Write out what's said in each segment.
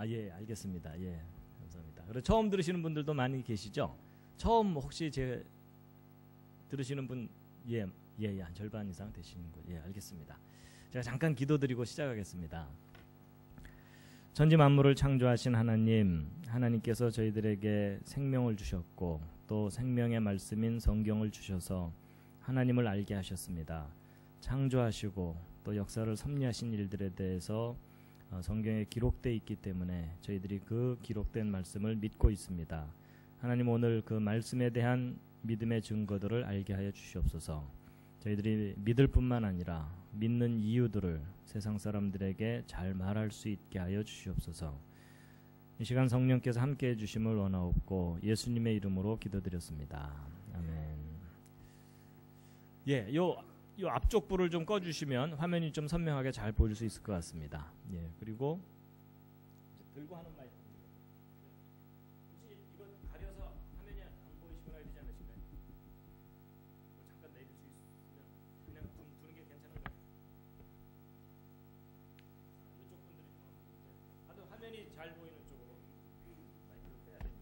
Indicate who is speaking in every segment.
Speaker 1: 예, 알겠습니다. 예, 감사합니다. 그리고 처음 들으시는 분들도 많이 계시죠? 처음 혹시 들으시는 분, 한 절반 이상 되시는군. 예, 알겠습니다. 제가 잠깐 기도드리고 시작하겠습니다. 천지 만물을 창조하신 하나님께서 저희들에게 생명을 주셨고 또 생명의 말씀인 성경을 주셔서 하나님을 알게 하셨습니다. 창조하시고 또 역사를 섭리하신 일들에 대해서 성경에 기록되어 있기 때문에 저희들이 그 기록된 말씀을 믿고 있습니다. 하나님, 오늘 그 말씀에 대한 믿음의 증거들을 알게 하여 주시옵소서. 저희들이 믿을 뿐만 아니라 믿는 이유들을 세상 사람들에게 잘 말할 수 있게 하여 주시옵소서. 이 시간 성령께서 함께해 주심을 원하옵고 예수님의 이름으로 기도드렸습니다. 아멘. 예, 요 앞쪽 불을 좀 꺼주시면 화면이 좀 선명하게 잘 보일 수 있을 것 같습니다. 예, 그리고 들고 하는 마이크. 혹시 이거 가려서 화면이 안 보이시거나 이러지 않으실까요? 잠깐 내릴 수 있으면 그냥 두는 게 괜찮은가요? 이쪽 분들이 좀 하도 화면이 잘 보이는 쪽으로 마이크를 빼야 됩니다.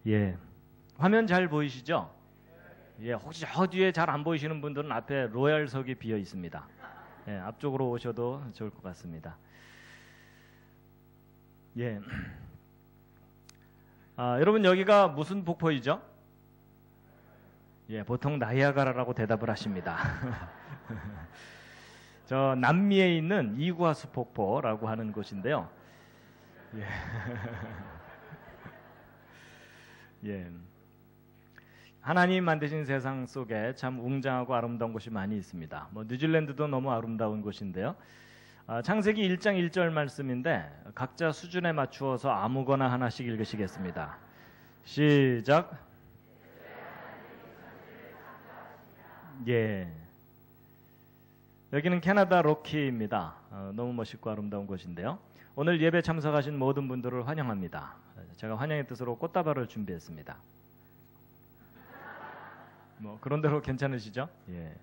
Speaker 1: 예, 화면 잘 보이시죠? 예, 혹시 저 뒤에 잘 안 보이시는 분들은 앞에 로얄석이 비어 있습니다. 예, 앞쪽으로 오셔도 좋을 것 같습니다. 예, 여러분 여기가 무슨 폭포이죠? 예, 보통 나이아가라라고 대답을 하십니다. 저 남미에 있는 이구아수 폭포라고 하는 곳인데요. 예. 예, 하나님 만드신 세상 속에 참 웅장하고 아름다운 곳이 많이 있습니다. 뉴질랜드도 너무 아름다운 곳인데요. 창세기 1장 1절 말씀인데 각자 수준에 맞추어서 아무거나 하나씩 읽으시겠습니다. 시작. 예, 여기는 캐나다 로키입니다. 너무 멋있고 아름다운 곳인데요. 오늘 예배 참석하신 모든 분들을 환영합니다. 제가 환영의 뜻으로 꽃다발을 준비했습니다. 그런 대로 괜찮으시죠? 예.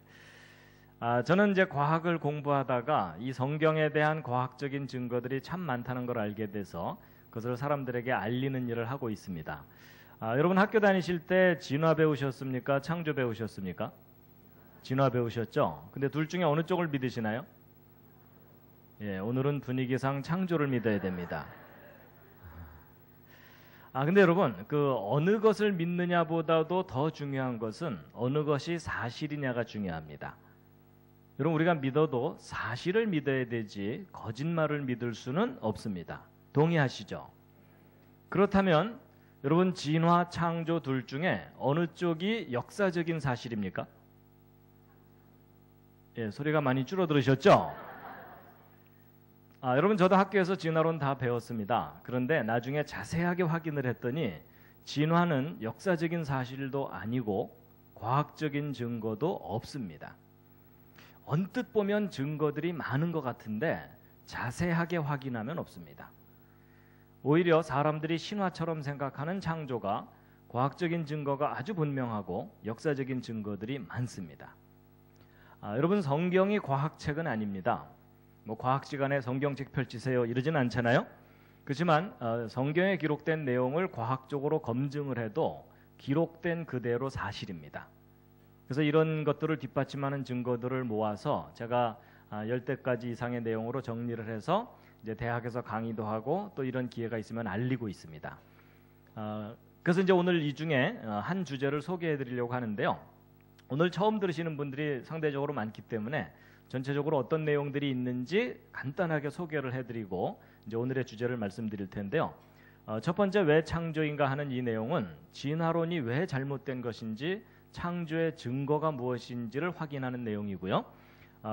Speaker 1: 저는 이제 과학을 공부하다가 이 성경에 대한 과학적인 증거들이 참 많다는 걸 알게 돼서 그것을 사람들에게 알리는 일을 하고 있습니다. 여러분 학교 다니실 때 진화 배우셨습니까? 창조 배우셨습니까? 진화 배우셨죠? 근데 둘 중에 어느 쪽을 믿으시나요? 예, 오늘은 분위기상 창조를 믿어야 됩니다. 근데 여러분, 그 어느 것을 믿느냐보다도 더 중요한 것은 어느 것이 사실이냐가 중요합니다. 여러분, 우리가 믿어도 사실을 믿어야 되지 거짓말을 믿을 수는 없습니다. 동의하시죠? 그렇다면 여러분, 진화, 창조 둘 중에 어느 쪽이 역사적인 사실입니까? 예, 소리가 많이 줄어들으셨죠? 여러분, 저도 학교에서 진화론 다 배웠습니다. 그런데 나중에 자세하게 확인을 했더니 진화는 역사적인 사실도 아니고 과학적인 증거도 없습니다. 언뜻 보면 증거들이 많은 것 같은데 자세하게 확인하면 없습니다. 오히려 사람들이 신화처럼 생각하는 창조가 과학적인 증거가 아주 분명하고 역사적인 증거들이 많습니다. 여러분, 성경이 과학책은 아닙니다. 과학 시간에 성경책 펼치세요 이러진 않잖아요. 그렇지만 성경에 기록된 내용을 과학적으로 검증을 해도 기록된 그대로 사실입니다. 그래서 이런 것들을 뒷받침하는 증거들을 모아서 제가 10대까지 이상의 내용으로 정리를 해서 이제 대학에서 강의도 하고 또 이런 기회가 있으면 알리고 있습니다. 그래서 이제 오늘 이 중에 한 주제를 소개해 드리려고 하는데요. 오늘 처음 들으시는 분들이 상대적으로 많기 때문에 전체적으로 어떤 내용들이 있는지 간단하게 소개를 해드리고 이제 오늘의 주제를 말씀드릴 텐데요. 첫 번째 왜 창조인가 하는 이 내용은 진화론이 왜 잘못된 것인지 창조의 증거가 무엇인지를 확인하는 내용이고요.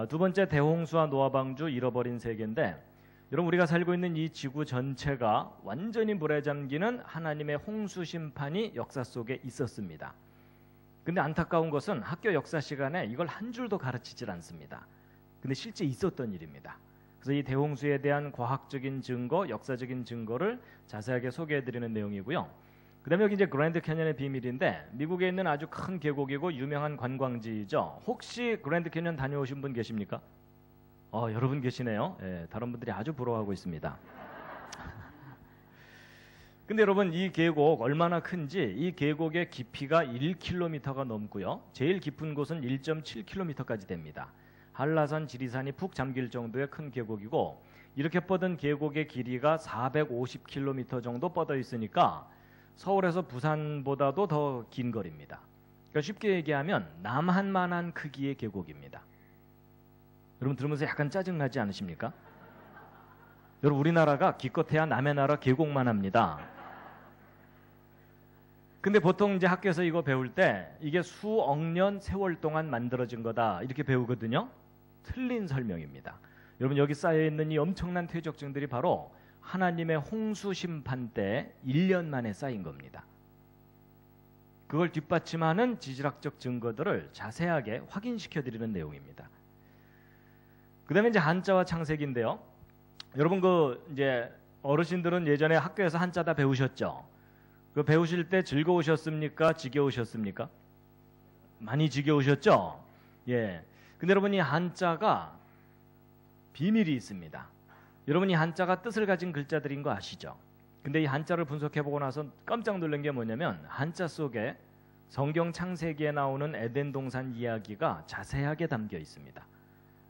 Speaker 1: 두 번째 대홍수와 노아 방주 잃어버린 세계인데 여러분 우리가 살고 있는 이 지구 전체가 완전히 물에 잠기는 하나님의 홍수 심판이 역사 속에 있었습니다. 근데 안타까운 것은 학교 역사 시간에 이걸 한 줄도 가르치질 않습니다. 근데 실제 있었던 일입니다. 그래서 이 대홍수에 대한 과학적인 증거, 역사적인 증거를 자세하게 소개해드리는 내용이고요. 그다음에 여기 이제 그랜드 캐년의 비밀인데 미국에 있는 아주 큰 계곡이고 유명한 관광지죠. 혹시 그랜드 캐년 다녀오신 분 계십니까? 여러분 계시네요. 예, 다른 분들이 아주 부러워하고 있습니다. 근데 여러분 이 계곡 얼마나 큰지 이 계곡의 깊이가 1km가 넘고요. 제일 깊은 곳은 1.7km까지 됩니다. 한라산, 지리산이 푹 잠길 정도의 큰 계곡이고 이렇게 뻗은 계곡의 길이가 450km 정도 뻗어 있으니까 서울에서 부산보다도 더 긴 거리입니다. 그러니까 쉽게 얘기하면 남한만한 크기의 계곡입니다. 여러분 들으면서 약간 짜증나지 않으십니까? 여러분 우리나라가 기껏해야 남의 나라 계곡만 합니다. 근데 보통 이제 학교에서 이거 배울 때 이게 수억 년 세월 동안 만들어진 거다 이렇게 배우거든요. 틀린 설명입니다. 여러분 여기 쌓여있는 이 엄청난 퇴적증들이 바로 하나님의 홍수 심판 때 1년 만에 쌓인 겁니다. 그걸 뒷받침하는 지질학적 증거들을 자세하게 확인시켜드리는 내용입니다. 그 다음에 이제 한자와 창세기인데요. 여러분 이제 어르신들은 예전에 학교에서 한자 다 배우셨죠? 그 배우실 때 즐거우셨습니까? 지겨우셨습니까? 많이 지겨우셨죠? 예. 근데 여러분 이 한자가 비밀이 있습니다. 여러분 이 한자가 뜻을 가진 글자들인 거 아시죠? 근데 이 한자를 분석해보고 나서 깜짝 놀란 게 뭐냐면 한자 속에 성경 창세기에 나오는 에덴 동산 이야기가 자세하게 담겨 있습니다.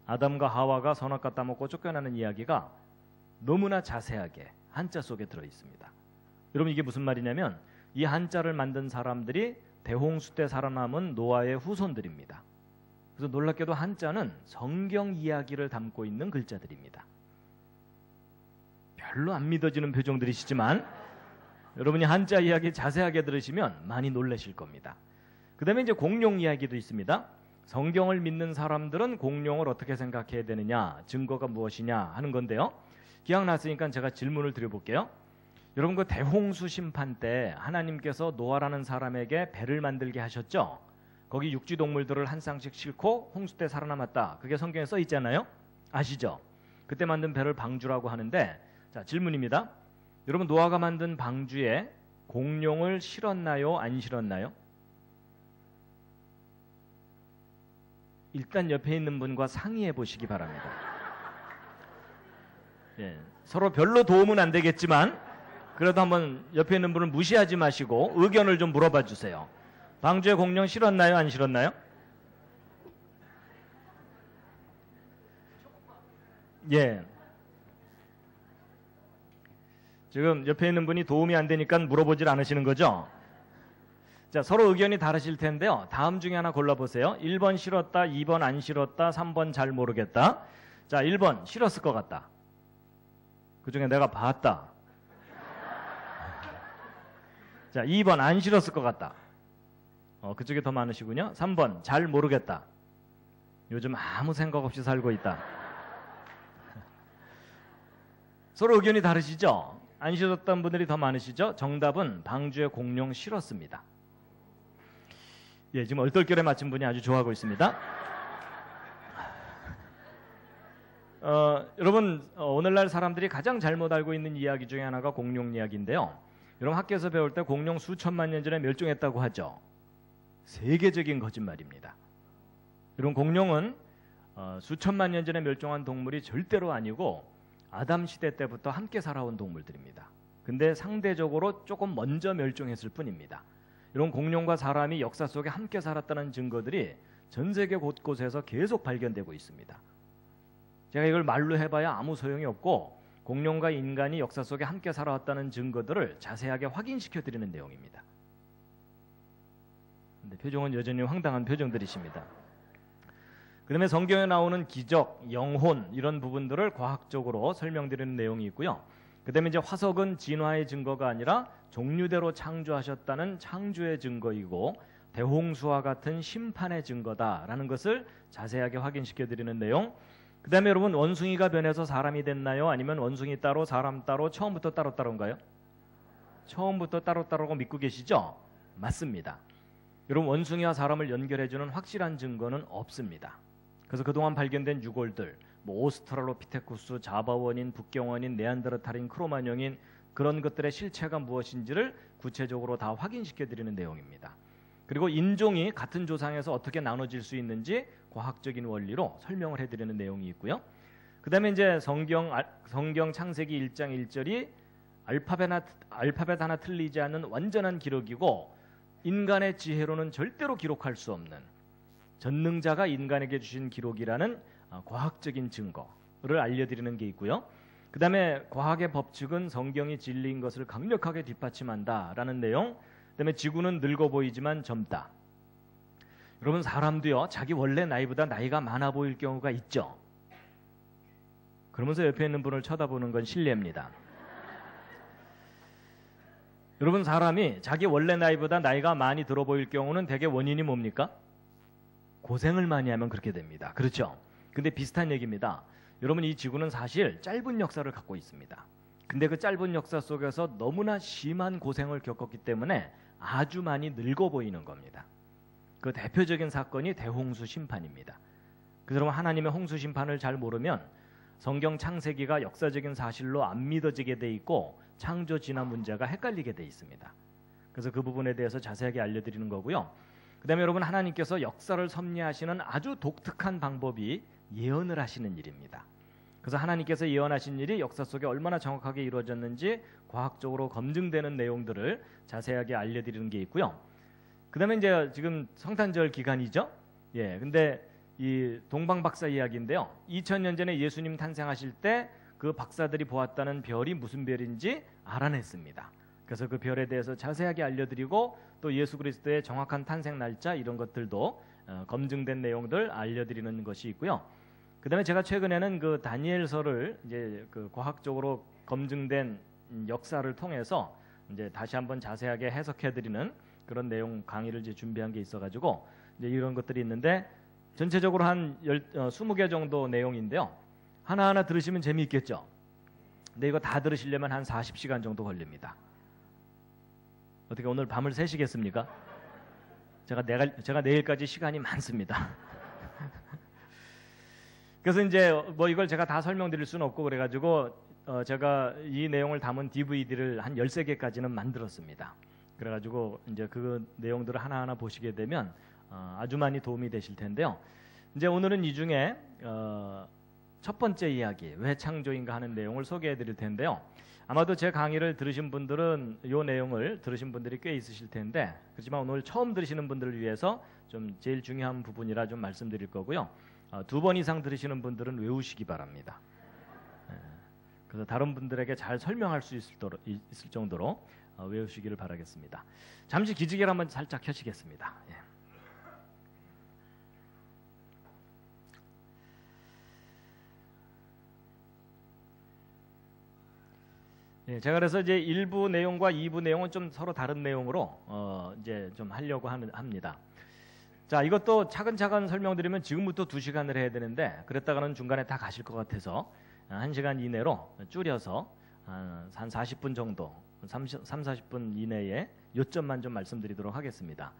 Speaker 1: 아담과 하와가 선악과 따먹고 쫓겨나는 이야기가 너무나 자세하게 한자 속에 들어 있습니다. 여러분 이게 무슨 말이냐면 이 한자를 만든 사람들이 대홍수 때 살아남은 노아의 후손들입니다. 그래서 놀랍게도 한자는 성경 이야기를 담고 있는 글자들입니다. 별로 안 믿어지는 표정들이시지만 여러분이 한자 이야기 자세하게 들으시면 많이 놀라실 겁니다. 그 다음에 이제 공룡 이야기도 있습니다. 성경을 믿는 사람들은 공룡을 어떻게 생각해야 되느냐, 증거가 무엇이냐 하는 건데요. 기억났으니까 제가 질문을 드려볼게요. 여러분 그 대홍수 심판 때 하나님께서 노아라는 사람에게 배를 만들게 하셨죠? 거기 육지 동물들을 한 쌍씩 싣고 홍수 때 살아남았다. 그게 성경에 써 있잖아요. 아시죠? 그때 만든 배를 방주라고 하는데 자 질문입니다. 여러분 노아가 만든 방주에 공룡을 실었나요? 안 실었나요? 일단 옆에 있는 분과 상의해 보시기 바랍니다. 예, 서로 별로 도움은 안 되겠지만 그래도 한번 옆에 있는 분을 무시하지 마시고 의견을 좀 물어봐 주세요. 방주에 공룡 실었나요? 안 실었나요? 예. 지금 옆에 있는 분이 도움이 안 되니까 물어보질 않으시는 거죠? 자, 서로 의견이 다르실 텐데요. 다음 중에 하나 골라보세요. 1번 실었다, 2번 안 실었다, 3번 잘 모르겠다. 자, 1번 실었을 것 같다. 그 중에 내가 봤다. 자, 2번 안 실었을 것 같다. 그쪽이 더 많으시군요. 3번 잘 모르겠다. 요즘 아무 생각 없이 살고 있다. 서로 의견이 다르시죠? 안 실었던 분들이 더 많으시죠? 정답은 방주에 공룡 실었습니다. 예, 지금 얼떨결에 맞춘 분이 아주 좋아하고 있습니다. 여러분 오늘날 사람들이 가장 잘못 알고 있는 이야기 중에 하나가 공룡 이야기인데요. 여러분 학교에서 배울 때 공룡 수천만 년 전에 멸종했다고 하죠. 세계적인 거짓말입니다. 여러분 공룡은 수천만 년 전에 멸종한 동물이 절대로 아니고 아담 시대 때부터 함께 살아온 동물들입니다. 근데 상대적으로 조금 먼저 멸종했을 뿐입니다. 이런 공룡과 사람이 역사 속에 함께 살았다는 증거들이 전 세계 곳곳에서 계속 발견되고 있습니다. 제가 이걸 말로 해봐야 아무 소용이 없고 공룡과 인간이 역사 속에 함께 살아왔다는 증거들을 자세하게 확인시켜드리는 내용입니다. 근데 표정은 여전히 황당한 표정들이십니다. 그 다음에 성경에 나오는 기적, 영혼 이런 부분들을 과학적으로 설명드리는 내용이 있고요. 그다음에 이제 화석은 진화의 증거가 아니라 종류대로 창조하셨다는 창조의 증거이고 대홍수와 같은 심판의 증거다라는 것을 자세하게 확인시켜 드리는 내용. 그다음에 여러분, 원숭이가 변해서 사람이 됐나요? 아니면 원숭이 따로 사람 따로 처음부터 따로따로인가요? 처음부터 따로따로고 믿고 계시죠? 맞습니다. 여러분, 원숭이와 사람을 연결해주는 확실한 증거는 없습니다. 그래서 그동안 발견된 유골들, 뭐 오스트랄로피테쿠스, 자바원인, 북경원인, 네안데르탈인, 크로마뇽인 그런 것들의 실체가 무엇인지를 구체적으로 다 확인시켜 드리는 내용입니다. 그리고 인종이 같은 조상에서 어떻게 나눠질 수 있는지 과학적인 원리로 설명을 해드리는 내용이 있고요. 그 다음에 이제 성경 창세기 1장 1절이 알파벳 하나 틀리지 않는 완전한 기록이고 인간의 지혜로는 절대로 기록할 수 없는 전능자가 인간에게 주신 기록이라는 과학적인 증거를 알려드리는 게 있고요. 그 다음에 과학의 법칙은 성경이 진리인 것을 강력하게 뒷받침한다라는 내용. 그 다음에 지구는 늙어 보이지만 젊다. 여러분, 사람도요 자기 원래 나이보다 나이가 많아 보일 경우가 있죠. 그러면서 옆에 있는 분을 쳐다보는 건 실례입니다. 여러분, 사람이 자기 원래 나이보다 나이가 많이 들어 보일 경우는 대개 원인이 뭡니까? 고생을 많이 하면 그렇게 됩니다. 그렇죠? 근데 비슷한 얘기입니다. 여러분, 이 지구는 사실 짧은 역사를 갖고 있습니다. 근데 그 짧은 역사 속에서 너무나 심한 고생을 겪었기 때문에 아주 많이 늙어 보이는 겁니다. 그 대표적인 사건이 대홍수 심판입니다. 그래서 하나님의 홍수 심판을 잘 모르면 성경 창세기가 역사적인 사실로 안 믿어지게 돼 있고 창조 진화 문제가 헷갈리게 돼 있습니다. 그래서 그 부분에 대해서 자세하게 알려드리는 거고요. 그 다음에 여러분, 하나님께서 역사를 섭리하시는 아주 독특한 방법이 예언을 하시는 일입니다. 그래서 하나님께서 예언하신 일이 역사 속에 얼마나 정확하게 이루어졌는지 과학적으로 검증되는 내용들을 자세하게 알려드리는 게 있고요. 그 다음에 이제 지금 성탄절 기간이죠. 예, 근데 이 동방박사 이야기인데요. 2000년 전에 예수님 탄생하실 때 그 박사들이 보았다는 별이 무슨 별인지 알아냈습니다. 그래서 그 별에 대해서 자세하게 알려드리고 또 예수 그리스도의 정확한 탄생 날짜 이런 것들도 검증된 내용들 알려드리는 것이 있고요. 그다음에 제가 최근에는 그 다니엘서를 이제 그 과학적으로 검증된 역사를 통해서 이제 다시 한번 자세하게 해석해드리는 그런 내용 강의를 이제 준비한 게 있어가지고 이제 이런 것들이 있는데 전체적으로 한 20개 정도 내용인데요. 하나하나 들으시면 재미있겠죠. 근데 이거 다 들으시려면 한 40시간 정도 걸립니다. 어떻게 오늘 밤을 새시겠습니까? 제가 내일까지 시간이 많습니다. 그래서 이제 뭐 이걸 제가 다 설명드릴 수는 없고 그래가지고 제가 이 내용을 담은 DVD를 한 13개까지는 만들었습니다. 그래가지고 이제 그 내용들을 하나하나 보시게 되면 아주 많이 도움이 되실 텐데요. 이제 오늘은 이 중에 첫 번째 이야기, 왜 창조인가 하는 내용을 소개해 드릴 텐데요. 아마도 제 강의를 들으신 분들은 이 내용을 들으신 분들이 꽤 있으실 텐데, 그렇지만 오늘 처음 들으시는 분들을 위해서 좀 제일 중요한 부분이라 좀 말씀드릴 거고요. 2번 이상 들으시는 분들은 외우시기 바랍니다. 그래서 다른 분들에게 잘 설명할 수 있을 정도로 외우시기를 바라겠습니다. 잠시 기지개를 한번 살짝 켜시겠습니다. 제가 그래서 이제 1부 내용과 2부 내용은 좀 서로 다른 내용으로 이제 좀 하려고 합니다. 자, 이것도 차근차근 설명드리면 지금부터 2시간을 해야 되는데 그랬다가는 중간에 다 가실 것 같아서 1시간 이내로 줄여서 한 40분 정도, 40분 이내에 요점만 좀 말씀드리도록 하겠습니다.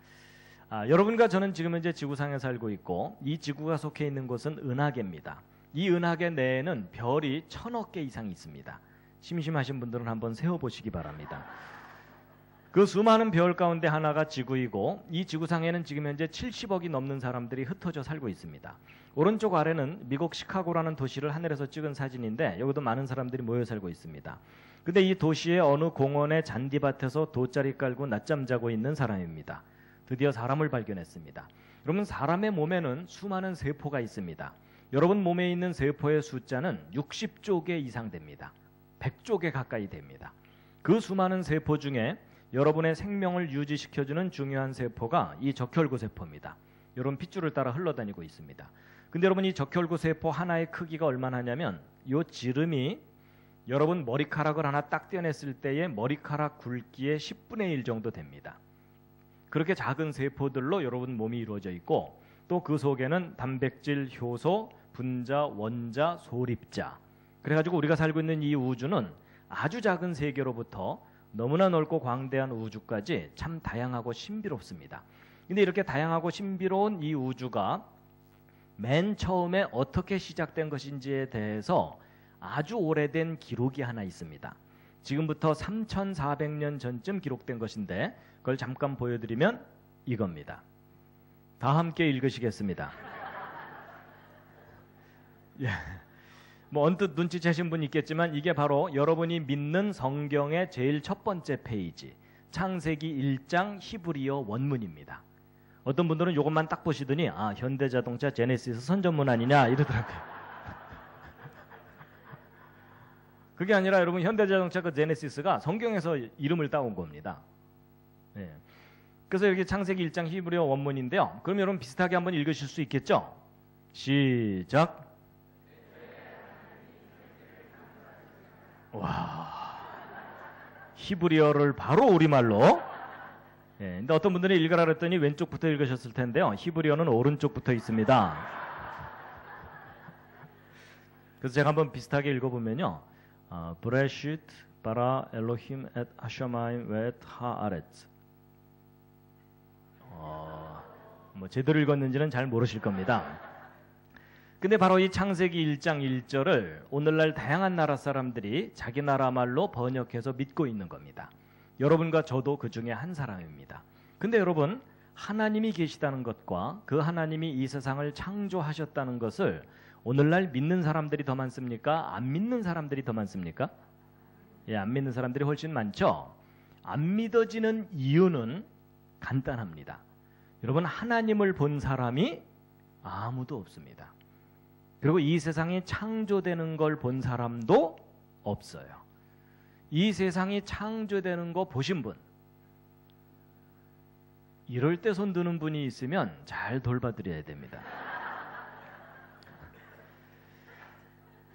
Speaker 1: 여러분과 저는 지금 현재 지구상에 살고 있고 이 지구가 속해 있는 곳은 은하계입니다. 이 은하계 내에는 별이 1000억 개 이상 있습니다. 심심하신 분들은 한번 세어보시기 바랍니다. 그 수많은 별 가운데 하나가 지구이고 이 지구상에는 지금 현재 70억이 넘는 사람들이 흩어져 살고 있습니다. 오른쪽 아래는 미국 시카고라는 도시를 하늘에서 찍은 사진인데 여기도 많은 사람들이 모여 살고 있습니다. 근데 이 도시의 어느 공원의 잔디밭에서 돗자리 깔고 낮잠 자고 있는 사람입니다. 드디어 사람을 발견했습니다. 여러분, 사람의 몸에는 수많은 세포가 있습니다. 여러분 몸에 있는 세포의 숫자는 60조 개 이상 됩니다. 100조 개 가까이 됩니다. 그 수많은 세포 중에 여러분의 생명을 유지시켜주는 중요한 세포가 이 적혈구 세포입니다. 이런 핏줄을 따라 흘러다니고 있습니다. 근데 여러분, 이 적혈구 세포 하나의 크기가 얼마나 하냐면 이 지름이 여러분 머리카락을 하나 딱 떼어냈을 때의 머리카락 굵기의 10분의 1 정도 됩니다. 그렇게 작은 세포들로 여러분 몸이 이루어져 있고 또 그 속에는 단백질, 효소, 분자, 원자, 소립자. 그래가지고 우리가 살고 있는 이 우주는 아주 작은 세계로부터 너무나 넓고 광대한 우주까지 참 다양하고 신비롭습니다. 근데 이렇게 다양하고 신비로운 이 우주가 맨 처음에 어떻게 시작된 것인지에 대해서 아주 오래된 기록이 하나 있습니다. 지금부터 3,400년 전쯤 기록된 것인데 그걸 잠깐 보여드리면 이겁니다. 다 함께 읽으시겠습니다. 예. 뭐 언뜻 눈치채신 분 있겠지만 이게 바로 여러분이 믿는 성경의 제일 첫 번째 페이지, 창세기 1장 히브리어 원문입니다. 어떤 분들은 이것만 딱 보시더니 아, 현대자동차 제네시스 선전문 아니냐 이러더라고요. 그게 아니라 여러분 현대자동차 그 제네시스가 성경에서 이름을 따온 겁니다. 예. 그래서 여기 창세기 1장 히브리어 원문인데요. 그럼 여러분 비슷하게 한번 읽으실 수 있겠죠? 시작. 와, 히브리어를 바로 우리말로. 예, 근데 어떤 분들이 읽으라 그랬더니 왼쪽부터 읽으셨을 텐데요. 히브리어는 오른쪽부터 있습니다. 그래서 제가 한번 비슷하게 읽어보면요. 브레시트 바라 엘로힘 엣 하샤마임 웨트 하아렛. 뭐 제대로 읽었는지는 잘 모르실 겁니다. 근데 바로 이 창세기 1장 1절을 오늘날 다양한 나라 사람들이 자기 나라 말로 번역해서 믿고 있는 겁니다. 여러분과 저도 그 중에 한 사람입니다. 근데 여러분, 하나님이 계시다는 것과 그 하나님이 이 세상을 창조하셨다는 것을 오늘날 믿는 사람들이 더 많습니까? 안 믿는 사람들이 더 많습니까? 예, 안 믿는 사람들이 훨씬 많죠. 안 믿어지는 이유는 간단합니다. 여러분, 하나님을 본 사람이 아무도 없습니다. 그리고 이 세상이 창조되는 걸 본 사람도 없어요. 이 세상이 창조되는 거 보신 분, 이럴 때 손 드는 분이 있으면 잘 돌봐드려야 됩니다.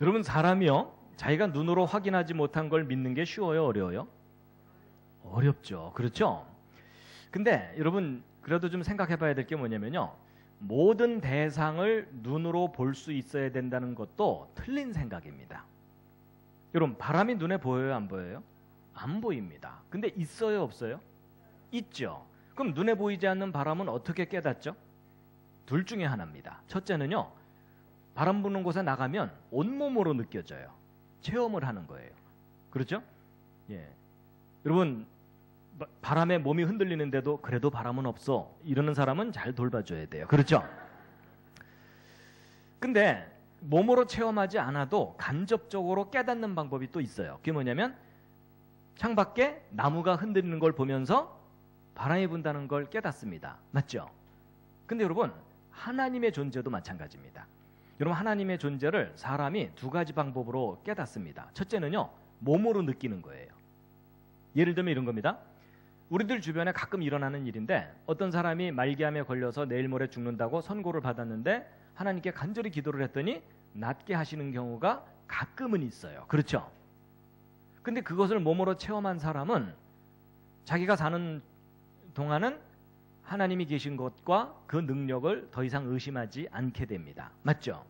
Speaker 1: 여러분, 사람이요, 자기가 눈으로 확인하지 못한 걸 믿는 게 쉬워요, 어려워요? 어렵죠. 그렇죠? 근데 여러분, 그래도 좀 생각해 봐야 될 게 뭐냐면요, 모든 대상을 눈으로 볼 수 있어야 된다는 것도 틀린 생각입니다. 여러분, 바람이 눈에 보여요, 안 보여요? 안 보입니다. 근데 있어요, 없어요? 있죠. 그럼 눈에 보이지 않는 바람은 어떻게 깨닫죠? 둘 중에 하나입니다. 첫째는요, 바람 부는 곳에 나가면 온몸으로 느껴져요. 체험을 하는 거예요. 그렇죠? 예. 여러분, 바람에 몸이 흔들리는데도 그래도 바람은 없어, 이러는 사람은 잘 돌봐줘야 돼요. 그렇죠? 근데 몸으로 체험하지 않아도 간접적으로 깨닫는 방법이 또 있어요. 그게 뭐냐면 창밖에 나무가 흔들리는 걸 보면서 바람이 분다는 걸 깨닫습니다. 맞죠? 근데 여러분, 하나님의 존재도 마찬가지입니다. 여러분, 하나님의 존재를 사람이 두 가지 방법으로 깨닫습니다. 첫째는요, 몸으로 느끼는 거예요. 예를 들면 이런 겁니다. 우리들 주변에 가끔 일어나는 일인데 어떤 사람이 말기암에 걸려서 내일 모레 죽는다고 선고를 받았는데 하나님께 간절히 기도를 했더니 낫게 하시는 경우가 가끔은 있어요. 그렇죠? 근데 그것을 몸으로 체험한 사람은 자기가 사는 동안은 하나님이 계신 것과 그 능력을 더 이상 의심하지 않게 됩니다. 맞죠?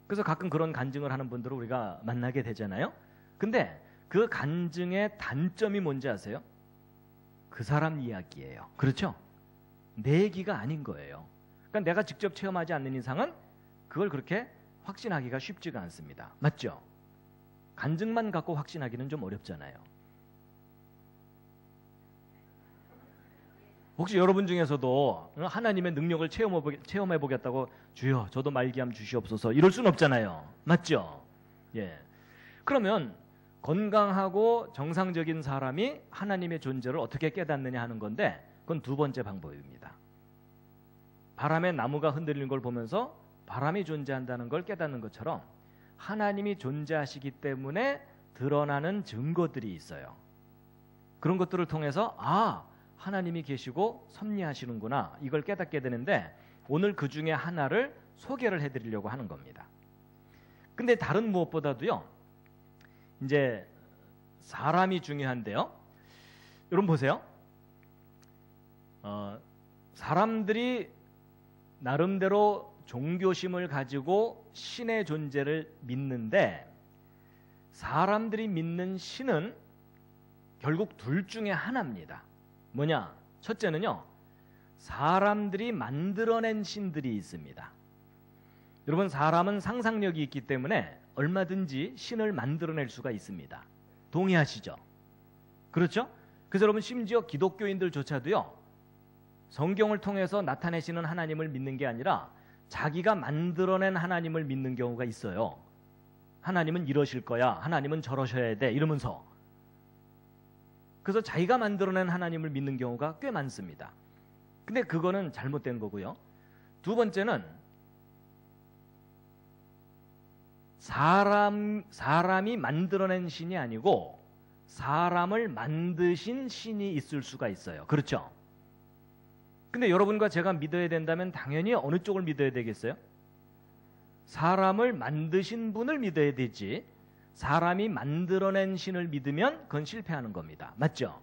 Speaker 1: 그래서 가끔 그런 간증을 하는 분들을 우리가 만나게 되잖아요. 근데 그 간증의 단점이 뭔지 아세요? 그 사람 이야기예요. 그렇죠? 내 얘기가 아닌 거예요. 그러니까 내가 직접 체험하지 않는 이상은 그걸 그렇게 확신하기가 쉽지가 않습니다. 맞죠? 간증만 갖고 확신하기는 좀 어렵잖아요. 혹시 여러분 중에서도 하나님의 능력을 체험해보겠다고 주여 저도 말기암 주시옵소서 이럴 수는 없잖아요. 맞죠? 예. 그러면 건강하고 정상적인 사람이 하나님의 존재를 어떻게 깨닫느냐 하는 건데 그건 두 번째 방법입니다. 바람에 나무가 흔들리는 걸 보면서 바람이 존재한다는 걸 깨닫는 것처럼 하나님이 존재하시기 때문에 드러나는 증거들이 있어요. 그런 것들을 통해서 하나님이 계시고 섭리하시는구나, 이걸 깨닫게 되는데 오늘 그 중에 하나를 소개를 해드리려고 하는 겁니다. 근데 다른 무엇보다도요, 이제 사람이 중요한데요. 여러분 보세요. 사람들이 나름대로 종교심을 가지고 신의 존재를 믿는데 사람들이 믿는 신은 결국 둘 중에 하나입니다. 뭐냐? 첫째는요. 사람들이 만들어낸 신들이 있습니다. 여러분 사람은 상상력이 있기 때문에 얼마든지 신을 만들어낼 수가 있습니다. 동의하시죠? 그렇죠? 그래서 여러분 심지어 기독교인들조차도요. 성경을 통해서 나타내시는 하나님을 믿는 게 아니라 자기가 만들어낸 하나님을 믿는 경우가 있어요. 하나님은 이러실 거야. 하나님은 저러셔야 돼. 이러면서. 그래서 자기가 만들어낸 하나님을 믿는 경우가 꽤 많습니다. 근데 그거는 잘못된 거고요. 두 번째는 사람이 만들어낸 신이 아니고 사람을 만드신 신이 있을 수가 있어요. 그렇죠? 근데 여러분과 제가 믿어야 된다면 당연히 어느 쪽을 믿어야 되겠어요? 사람을 만드신 분을 믿어야 되지 사람이 만들어낸 신을 믿으면 그건 실패하는 겁니다. 맞죠?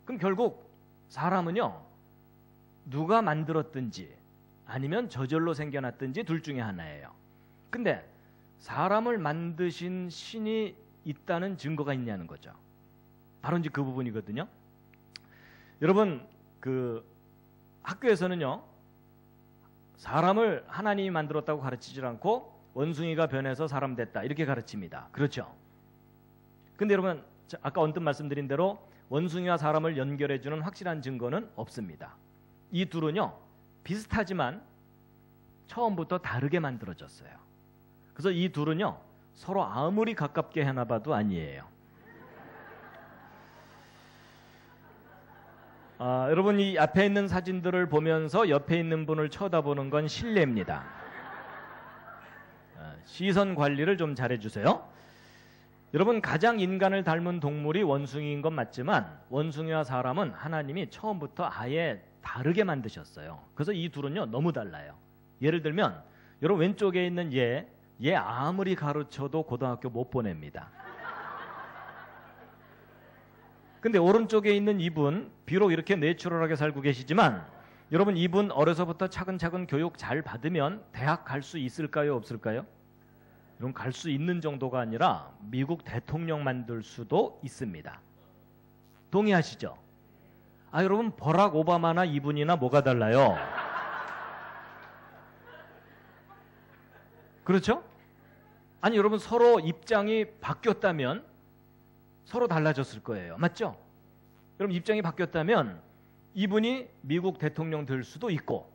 Speaker 1: 그럼 결국 사람은요. 누가 만들었든지 아니면 저절로 생겨났든지 둘 중에 하나예요. 근데 사람을 만드신 신이 있다는 증거가 있냐는 거죠. 바로 이제 그 부분이거든요. 여러분 그 학교에서는요. 사람을 하나님이 만들었다고 가르치질 않고 원숭이가 변해서 사람 됐다 이렇게 가르칩니다. 그렇죠? 근데 여러분 아까 언뜻 말씀드린 대로 원숭이와 사람을 연결해주는 확실한 증거는 없습니다. 이 둘은요. 비슷하지만 처음부터 다르게 만들어졌어요. 그래서 이 둘은요. 서로 아무리 가깝게 해놔봐도 아니에요. 여러분 이 앞에 있는 사진들을 보면서 옆에 있는 분을 쳐다보는 건 실례입니다. 시선 관리를 좀 잘해주세요. 여러분 가장 인간을 닮은 동물이 원숭이인 건 맞지만 원숭이와 사람은 하나님이 처음부터 아예 다르게 만드셨어요. 그래서 이 둘은요 너무 달라요. 예를 들면 여러분 왼쪽에 있는 얘 아무리 가르쳐도 고등학교 못 보냅니다. 근데 오른쪽에 있는 이분 비록 이렇게 내추럴하게 살고 계시지만 여러분 이분 어려서부터 차근차근 교육 잘 받으면 대학 갈 수 있을까요? 없을까요? 여러분 갈 수 있는 정도가 아니라 미국 대통령 만들 수도 있습니다. 동의하시죠? 여러분 버락 오바마나 이분이나 뭐가 달라요? 그렇죠? 아니 여러분 서로 입장이 바뀌었다면 서로 달라졌을 거예요. 맞죠? 여러분 입장이 바뀌었다면 이분이 미국 대통령 될 수도 있고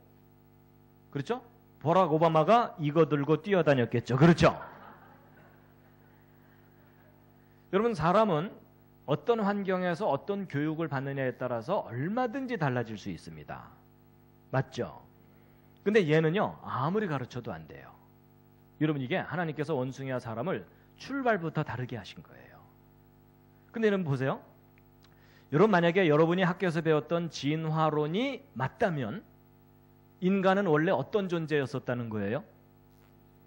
Speaker 1: 그렇죠? 버락 오바마가 이거 들고 뛰어다녔겠죠. 그렇죠? 여러분 사람은 어떤 환경에서 어떤 교육을 받느냐에 따라서 얼마든지 달라질 수 있습니다. 맞죠? 근데 얘는요 아무리 가르쳐도 안 돼요. 여러분 이게 하나님께서 원숭이와 사람을 출발부터 다르게 하신 거예요. 근데 여러분 보세요. 여러분 만약에 여러분이 학교에서 배웠던 진화론이 맞다면 인간은 원래 어떤 존재였었다는 거예요?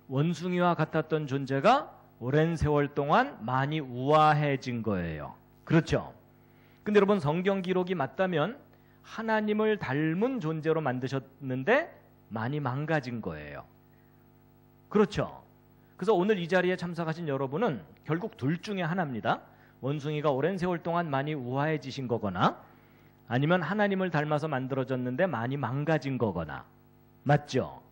Speaker 1: 원숭이와 같았던 존재가 오랜 세월 동안 많이 우아해진 거예요. 그렇죠? 근데 여러분 성경 기록이 맞다면 하나님을 닮은 존재로 만드셨는데 많이 망가진 거예요. 그렇죠? 그래서 오늘 이 자리에 참석하신 여러분은 결국 둘 중에 하나입니다. 원숭이가 오랜 세월 동안 많이 우아해지신 거거나 아니면 하나님을 닮아서 만들어졌는데 많이 망가진 거거나 맞죠?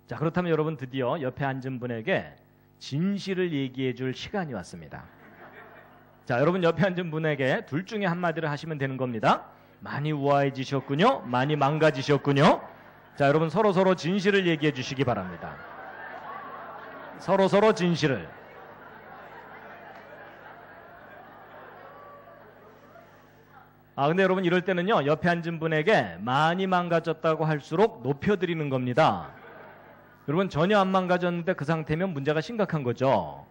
Speaker 1: 자 그렇다면 여러분 드디어 옆에 앉은 분에게 진실을 얘기해 줄 시간이 왔습니다. 자 여러분 옆에 앉은 분에게 둘 중에 한마디를 하시면 되는 겁니다. 많이 우아해지셨군요. 많이 망가지셨군요. 자 여러분 서로서로 진실을 얘기해 주시기 바랍니다. 서로서로 진실을. 근데 여러분 이럴 때는요 옆에 앉은 분에게 많이 망가졌다고 할수록 높여드리는 겁니다. 여러분 전혀 안 망가졌는데 그 상태면 문제가 심각한 거죠.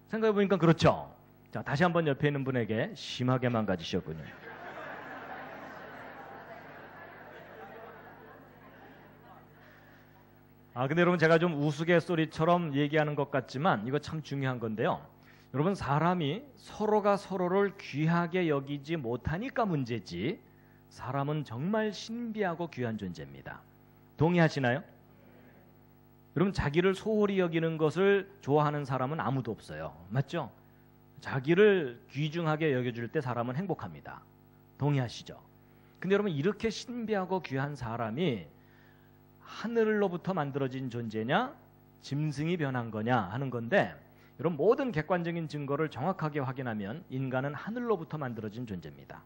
Speaker 1: 생각해보니까 그렇죠. 자 다시 한번 옆에 있는 분에게 심하게 망가지셨군요. 근데 여러분 제가 좀 우스갯소리처럼 얘기하는 것 같지만 이거 참 중요한 건데요. 여러분 사람이 서로가 서로를 귀하게 여기지 못하니까 문제지 사람은 정말 신비하고 귀한 존재입니다. 동의하시나요? 여러분 자기를 소홀히 여기는 것을 좋아하는 사람은 아무도 없어요. 맞죠? 자기를 귀중하게 여겨줄 때 사람은 행복합니다. 동의하시죠? 근데 여러분 이렇게 신비하고 귀한 사람이 하늘로부터 만들어진 존재냐 짐승이 변한 거냐 하는 건데 여러분 모든 객관적인 증거를 정확하게 확인하면 인간은 하늘로부터 만들어진 존재입니다.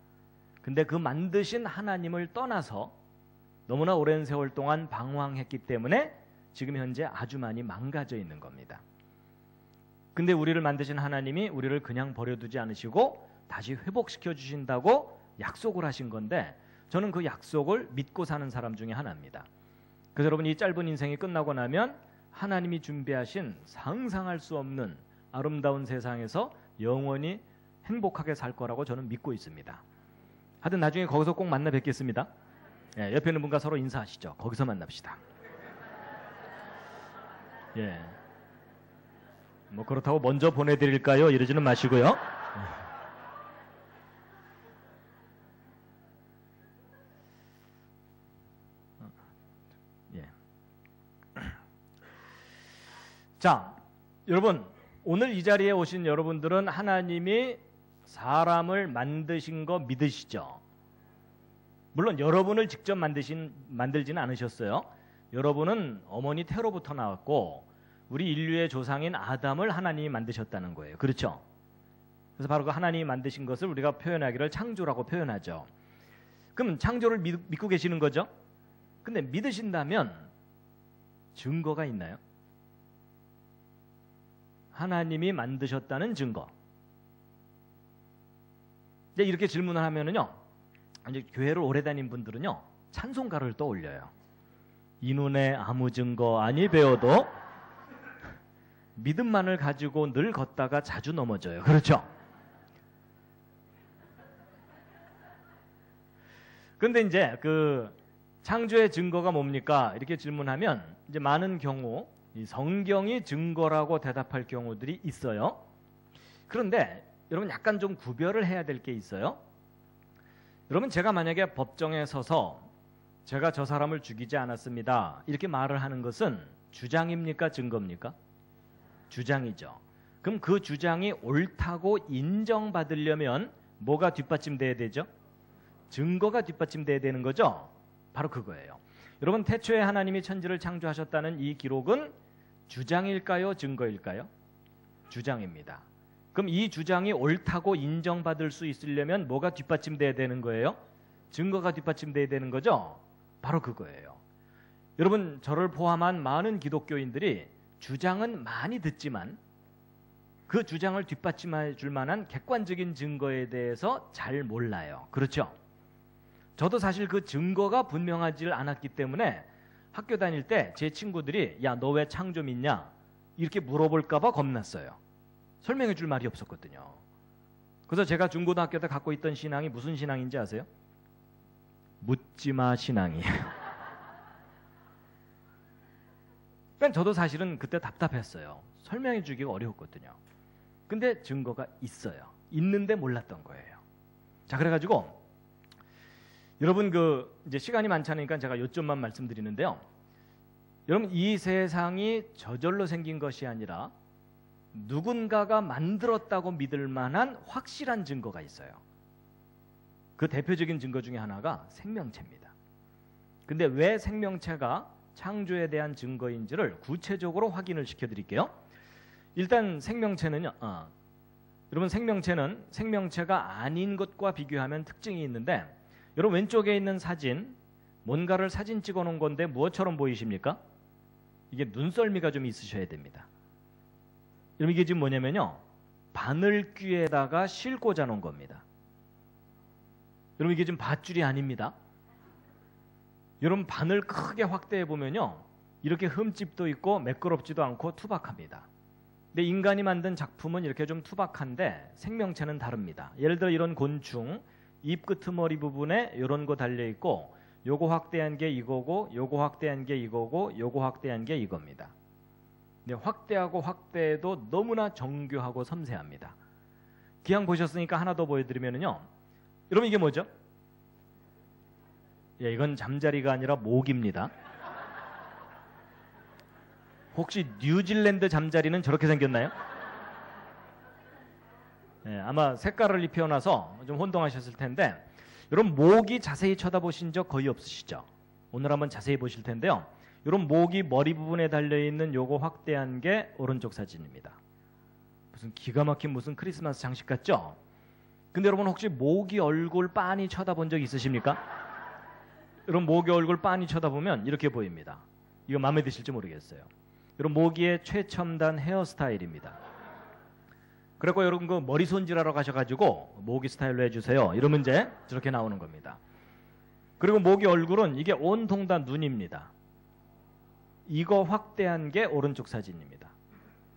Speaker 1: 근데 그 만드신 하나님을 떠나서 너무나 오랜 세월 동안 방황했기 때문에 지금 현재 아주 많이 망가져 있는 겁니다. 근데 우리를 만드신 하나님이 우리를 그냥 버려두지 않으시고 다시 회복시켜 주신다고 약속을 하신 건데 저는 그 약속을 믿고 사는 사람 중에 하나입니다. 그래서 여러분 이 짧은 인생이 끝나고 나면 하나님이 준비하신 상상할 수 없는 아름다운 세상에서 영원히 행복하게 살 거라고 저는 믿고 있습니다. 하여튼 나중에 거기서 꼭 만나 뵙겠습니다. 예, 옆에 있는 분과 서로 인사하시죠. 거기서 만납시다. 예, 뭐 그렇다고 먼저 보내드릴까요? 이러지는 마시고요. 예. 자, 여러분 오늘 이 자리에 오신 여러분들은 하나님이 사람을 만드신 거 믿으시죠? 물론 여러분을 직접 만들지는 않으셨어요. 여러분은 어머니 태로부터 나왔고 우리 인류의 조상인 아담을 하나님이 만드셨다는 거예요. 그렇죠? 그래서 바로 그 하나님이 만드신 것을 우리가 표현하기를 창조라고 표현하죠. 그럼 창조를 믿고 계시는 거죠? 근데 믿으신다면 증거가 있나요? 하나님이 만드셨다는 증거. 이제 이렇게 질문을 하면은요, 이제 교회를 오래 다닌 분들은요, 찬송가를 떠올려요. 이 눈에 아무 증거 아니 배워도 믿음만을 가지고 늘 걷다가 자주 넘어져요. 그렇죠? 근데 이제 그 창조의 증거가 뭡니까? 이렇게 질문하면 이제 많은 경우 이 성경이 증거라고 대답할 경우들이 있어요. 그런데 여러분 약간 좀 구별을 해야 될 게 있어요. 여러분 제가 만약에 법정에 서서 제가 저 사람을 죽이지 않았습니다 이렇게 말을 하는 것은 주장입니까? 증거입니까? 주장이죠. 그럼 그 주장이 옳다고 인정받으려면 뭐가 뒷받침돼야 되죠? 증거가 뒷받침돼야 되는 거죠. 바로 그거예요. 여러분 태초에 하나님이 천지를 창조하셨다는 이 기록은 주장일까요? 증거일까요? 주장입니다. 그럼 이 주장이 옳다고 인정받을 수 있으려면 뭐가 뒷받침돼야 되는 거예요? 증거가 뒷받침돼야 되는 거죠. 바로 그거예요. 여러분 저를 포함한 많은 기독교인들이 주장은 많이 듣지만 그 주장을 뒷받침해 줄 만한 객관적인 증거에 대해서 잘 몰라요. 그렇죠? 저도 사실 그 증거가 분명하지 않았기 때문에 학교 다닐 때 제 친구들이 야, 너 왜 창조 믿냐? 이렇게 물어볼까 봐 겁났어요. 설명해 줄 말이 없었거든요. 그래서 제가 중고등학교 때 갖고 있던 신앙이 무슨 신앙인지 아세요? 묻지마 신앙이에요. 그러니까 저도 사실은 그때 답답했어요. 설명해 주기가 어려웠거든요. 근데 증거가 있어요. 있는데 몰랐던 거예요. 자, 그래가지고 여러분 이제 시간이 많지 않으니까 제가 요점만 말씀드리는데요. 여러분 이 세상이 저절로 생긴 것이 아니라 누군가가 만들었다고 믿을 만한 확실한 증거가 있어요. 그 대표적인 증거 중에 하나가 생명체입니다. 근데 왜 생명체가 창조에 대한 증거인지를 구체적으로 확인을 시켜드릴게요. 일단 생명체는요. 여러분 생명체는 생명체가 아닌 것과 비교하면 특징이 있는데 여러분 왼쪽에 있는 사진 뭔가를 사진 찍어 놓은 건데 무엇처럼 보이십니까? 이게 눈썰미가 좀 있으셔야 됩니다. 여러분 이게 지금 뭐냐면요. 바늘귀에다가 실 꽂아 놓은 겁니다. 여러분 이게 지금 밧줄이 아닙니다. 여러분 바늘 크게 확대해 보면요. 이렇게 흠집도 있고 매끄럽지도 않고 투박합니다. 근데 인간이 만든 작품은 이렇게 좀 투박한데 생명체는 다릅니다. 예를 들어 이런 곤충 입 끄트머리 부분에 이런 거 달려 있고 요거 확대한 게 이거고 요거 확대한 게 이거고 요거 확대한 게 이겁니다. 근데 확대하고 확대도 너무나 정교하고 섬세합니다. 기왕 보셨으니까 하나 더 보여드리면요. 여러분 이게 뭐죠? 예, 이건 잠자리가 아니라 모기입니다. 혹시 뉴질랜드 잠자리는 저렇게 생겼나요? 예, 아마 색깔을 입혀놔서 좀 혼동하셨을 텐데 여러분 모기 자세히 쳐다보신 적 거의 없으시죠? 오늘 한번 자세히 보실 텐데요. 여러분 모기 머리 부분에 달려있는 요거 확대한 게 오른쪽 사진입니다. 무슨 기가 막힌 무슨 크리스마스 장식 같죠? 근데 여러분 혹시 모기 얼굴 빤히 쳐다본 적 있으십니까? 여러분 모기 얼굴 빤히 쳐다보면 이렇게 보입니다. 이거 마음에 드실지 모르겠어요. 여러분 모기의 최첨단 헤어스타일입니다. 그래서 여러분 그 머리 손질하러 가셔가지고 모기 스타일로 해주세요. 이러면 이제 저렇게 나오는 겁니다. 그리고 모기 얼굴은 이게 온통 다 눈입니다. 이거 확대한 게 오른쪽 사진입니다.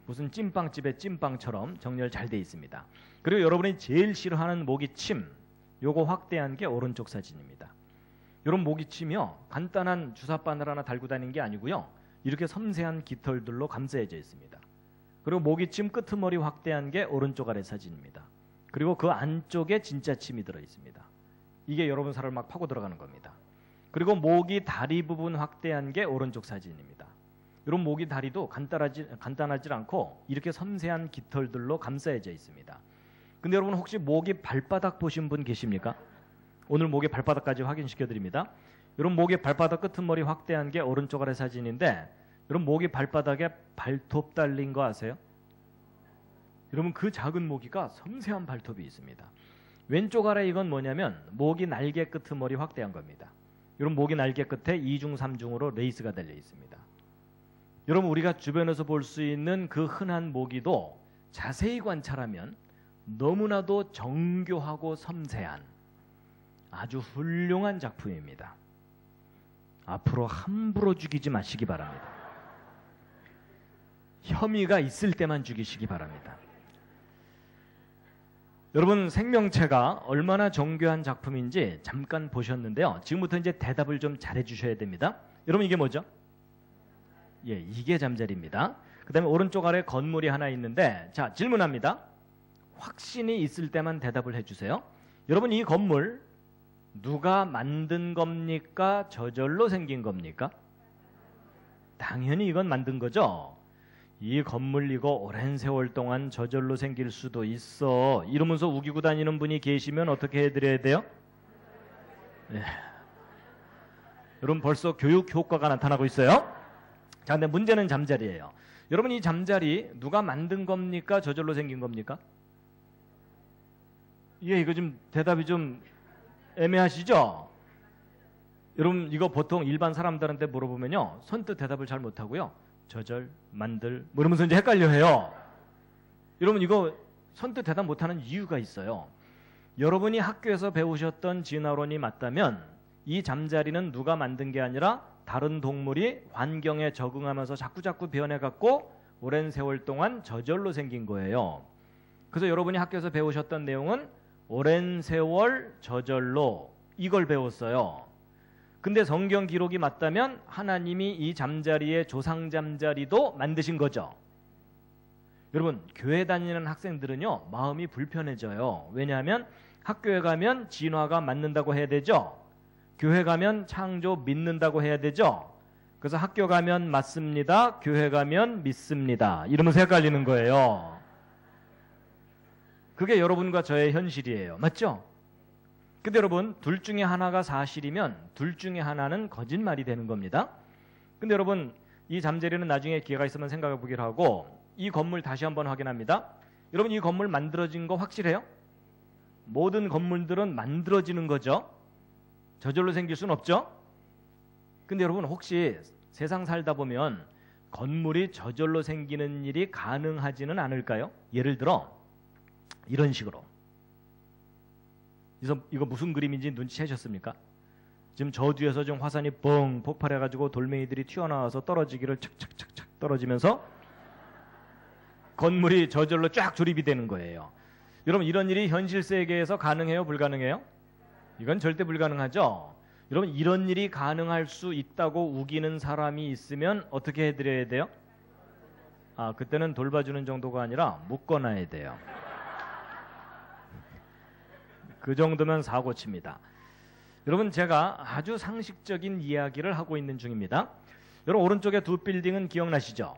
Speaker 1: 무슨 찐빵집의 찐빵처럼 정렬 잘 돼 있습니다. 그리고 여러분이 제일 싫어하는 모기침, 요거 확대한 게 오른쪽 사진입니다. 이런 모기침이요, 간단한 주사바늘 하나 달고 다니는 게 아니고요, 이렇게 섬세한 깃털들로 감싸여져 있습니다. 그리고 모기침 끄트머리 확대한 게 오른쪽 아래 사진입니다. 그리고 그 안쪽에 진짜 침이 들어 있습니다. 이게 여러분 살을 막 파고 들어가는 겁니다. 그리고 모기 다리 부분 확대한 게 오른쪽 사진입니다. 이런 모기 다리도 간단하지 않고 이렇게 섬세한 깃털들로 감싸여져 있습니다. 근데 여러분 혹시 모기 발바닥 보신 분 계십니까? 오늘 모기 발바닥까지 확인시켜 드립니다. 이런 모기 발바닥 끄트머리 확대한 게 오른쪽 아래 사진인데, 이런 모기 발바닥에 발톱 달린 거 아세요? 여러분 그 작은 모기가 섬세한 발톱이 있습니다. 왼쪽 아래 이건 뭐냐면 모기 날개 끄트머리 확대한 겁니다. 이런 모기 날개 끝에 2중 3중으로 레이스가 달려 있습니다. 여러분 우리가 주변에서 볼 수 있는 그 흔한 모기도 자세히 관찰하면 너무나도 정교하고 섬세한 아주 훌륭한 작품입니다. 앞으로 함부로 죽이지 마시기 바랍니다. 혐의가 있을 때만 죽이시기 바랍니다. 여러분 생명체가 얼마나 정교한 작품인지 잠깐 보셨는데요. 지금부터 이제 대답을 좀 잘해 주셔야 됩니다. 여러분 이게 뭐죠? 예, 이게 잠자리입니다. 그 다음에 오른쪽 아래 건물이 하나 있는데, 자 질문합니다. 확신이 있을 때만 대답을 해주세요. 여러분 이 건물 누가 만든 겁니까? 저절로 생긴 겁니까? 당연히 이건 만든 거죠. 이 건물 이거 오랜 세월 동안 저절로 생길 수도 있어 이러면서 우기고 다니는 분이 계시면 어떻게 해드려야 돼요? 네. 여러분 벌써 교육 효과가 나타나고 있어요. 자, 근데 문제는 잠자리예요. 여러분 이 잠자리 누가 만든 겁니까? 저절로 생긴 겁니까? 예, 이거 좀 대답이 좀 애매하시죠? 여러분 이거 보통 일반 사람들한테 물어보면요, 선뜻 대답을 잘 못하고요, 저절, 만들 뭐 이러면서 이제 헷갈려해요. 여러분 이거 선뜻 대답 못하는 이유가 있어요. 여러분이 학교에서 배우셨던 진화론이 맞다면 이 잠자리는 누가 만든 게 아니라 다른 동물이 환경에 적응하면서 자꾸자꾸 변해갖고 오랜 세월 동안 저절로 생긴 거예요. 그래서 여러분이 학교에서 배우셨던 내용은 오랜 세월 저절로 이걸 배웠어요. 근데 성경 기록이 맞다면 하나님이 이 잠자리의 조상 잠자리도 만드신 거죠. 여러분 교회 다니는 학생들은요 마음이 불편해져요. 왜냐하면 학교에 가면 진화가 맞는다고 해야 되죠. 교회 가면 창조 믿는다고 해야 되죠. 그래서 학교 가면 맞습니다, 교회 가면 믿습니다 이러면서 헷갈리는 거예요. 그게 여러분과 저의 현실이에요. 맞죠? 근데 여러분 둘 중에 하나가 사실이면 둘 중에 하나는 거짓말이 되는 겁니다. 근데 여러분 이 잠자리는 나중에 기회가 있으면 생각해 보기로 하고, 이 건물 다시 한번 확인합니다. 여러분 이 건물 만들어진 거 확실해요? 모든 건물들은 만들어지는 거죠. 저절로 생길 수는 없죠. 근데 여러분 혹시 세상 살다 보면 건물이 저절로 생기는 일이 가능하지는 않을까요? 예를 들어 이런 식으로, 이거 무슨 그림인지 눈치채셨습니까? 지금 저 뒤에서 좀 화산이 뻥 폭발해가지고 돌멩이들이 튀어나와서 떨어지기를 착착착착 떨어지면서 건물이 저절로 쫙 조립이 되는 거예요. 여러분 이런 일이 현실 세계에서 가능해요? 불가능해요? 이건 절대 불가능하죠. 여러분 이런 일이 가능할 수 있다고 우기는 사람이 있으면 어떻게 해드려야 돼요? 그때는 돌봐주는 정도가 아니라 묶어놔야 돼요. 그 정도면 사고칩니다. 여러분 제가 아주 상식적인 이야기를 하고 있는 중입니다. 여러분 오른쪽에 두 빌딩은 기억나시죠?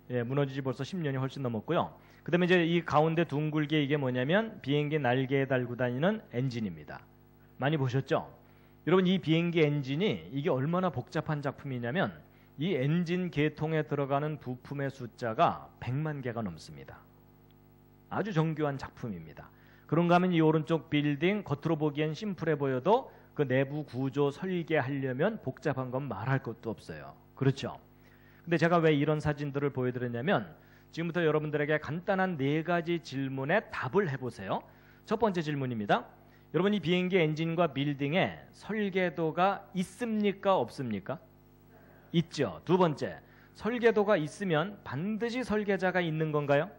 Speaker 1: 예, 무너지지 벌써 10년이 훨씬 넘었고요. 그 다음에 이제 이 가운데 둥글게 이게 뭐냐면 비행기 날개에 달고 다니는 엔진입니다. 많이 보셨죠? 여러분 이 비행기 엔진이 이게 얼마나 복잡한 작품이냐면 이 엔진 계통에 들어가는 부품의 숫자가 100만 개가 넘습니다. 아주 정교한 작품입니다. 그런가 하면 이 오른쪽 빌딩 겉으로 보기엔 심플해 보여도 그 내부 구조 설계하려면 복잡한 건 말할 것도 없어요. 그렇죠? 근데 제가 왜 이런 사진들을 보여드렸냐면 지금부터 여러분들에게 간단한 4가지 질문에 답을 해보세요. 첫 번째 질문입니다. 여러분 이 비행기 엔진과 빌딩에 설계도가 있습니까? 없습니까? 있죠. 두 번째, 설계도가 있으면 반드시 설계자가 있는 건가요?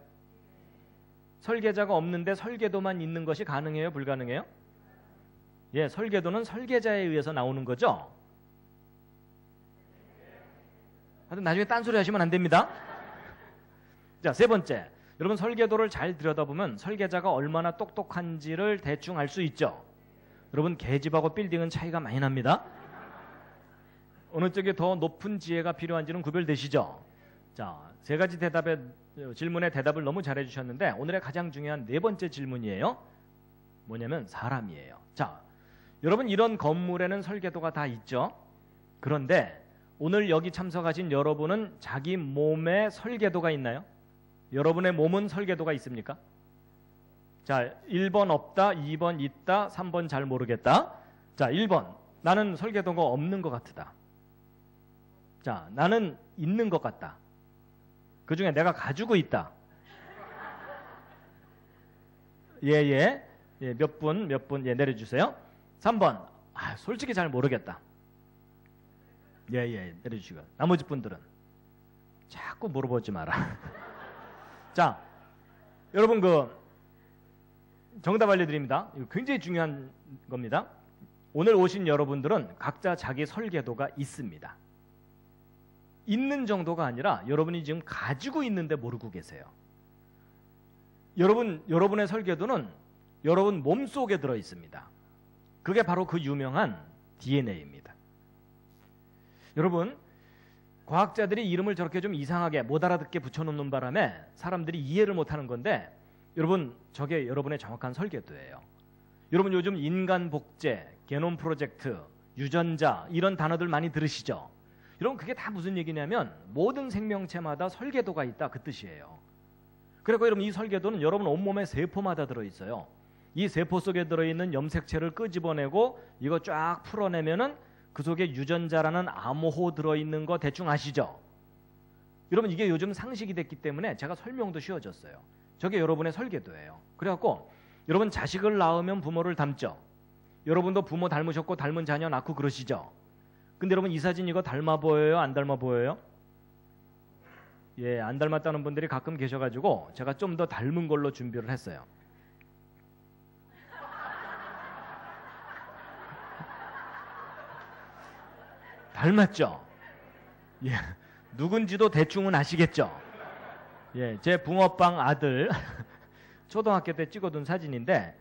Speaker 1: 설계자가 없는데 설계도만 있는 것이 가능해요? 불가능해요? 예, 설계도는 설계자에 의해서 나오는 거죠. 하여튼 나중에 딴소리 하시면 안 됩니다. 자, 세 번째, 여러분 설계도를 잘 들여다보면 설계자가 얼마나 똑똑한지를 대충 알 수 있죠. 여러분 계집하고 빌딩은 차이가 많이 납니다. 어느 쪽에 더 높은 지혜가 필요한지는 구별되시죠? 자, 3가지 질문에 대답을 너무 잘해 주셨는데 오늘의 가장 중요한 4번째 질문이에요. 뭐냐면 사람이에요. 자, 여러분 이런 건물에는 설계도가 다 있죠. 그런데 오늘 여기 참석하신 여러분은 자기 몸에 설계도가 있나요? 여러분의 몸은 설계도가 있습니까? 자, 1번 없다, 2번 있다, 3번 잘 모르겠다. 자, 1번 나는 설계도가 없는 것 같다. 자, 나는 있는 것 같다. 그 중에 내가 가지고 있다. 예, 몇 분, 예, 내려주세요. 3번, 솔직히 잘 모르겠다. 예, 내려주시고. 나머지 분들은 자꾸 물어보지 마라. 자, 여러분 정답 알려드립니다. 이거 굉장히 중요한 겁니다. 오늘 오신 여러분들은 각자 자기 설계도가 있습니다. 있는 정도가 아니라 여러분이 지금 가지고 있는데 모르고 계세요. 여러분의 설계도는 여러분 몸속에 들어 있습니다. 그게 바로 그 유명한 DNA입니다. 여러분, 과학자들이 이름을 저렇게 좀 이상하게 못 알아듣게 붙여놓는 바람에 사람들이 이해를 못하는 건데 여러분, 저게 여러분의 정확한 설계도예요. 여러분 요즘 인간 복제, 게놈 프로젝트, 유전자 이런 단어들 많이 들으시죠? 여러분 그게 다 무슨 얘기냐면 모든 생명체마다 설계도가 있다 그 뜻이에요. 그리고 여러분 이 설계도는 여러분 온몸의 세포마다 들어있어요. 이 세포 속에 들어있는 염색체를 끄집어내고 이거 쫙 풀어내면은 그 속에 유전자라는 암호 들어있는 거 대충 아시죠? 여러분 이게 요즘 상식이 됐기 때문에 제가 설명도 쉬워졌어요. 저게 여러분의 설계도예요. 그래갖고 여러분 자식을 낳으면 부모를 닮죠? 여러분도 부모 닮으셨고 닮은 자녀 낳고 그러시죠? 근데 여러분 이 사진 이거 닮아 보여요? 안 닮아 보여요? 예, 안 닮았다는 분들이 가끔 계셔가지고 제가 좀 더 닮은 걸로 준비를 했어요. 닮았죠? 예, 누군지도 대충은 아시겠죠? 예, 제 붕어빵 아들 초등학교 때 찍어둔 사진인데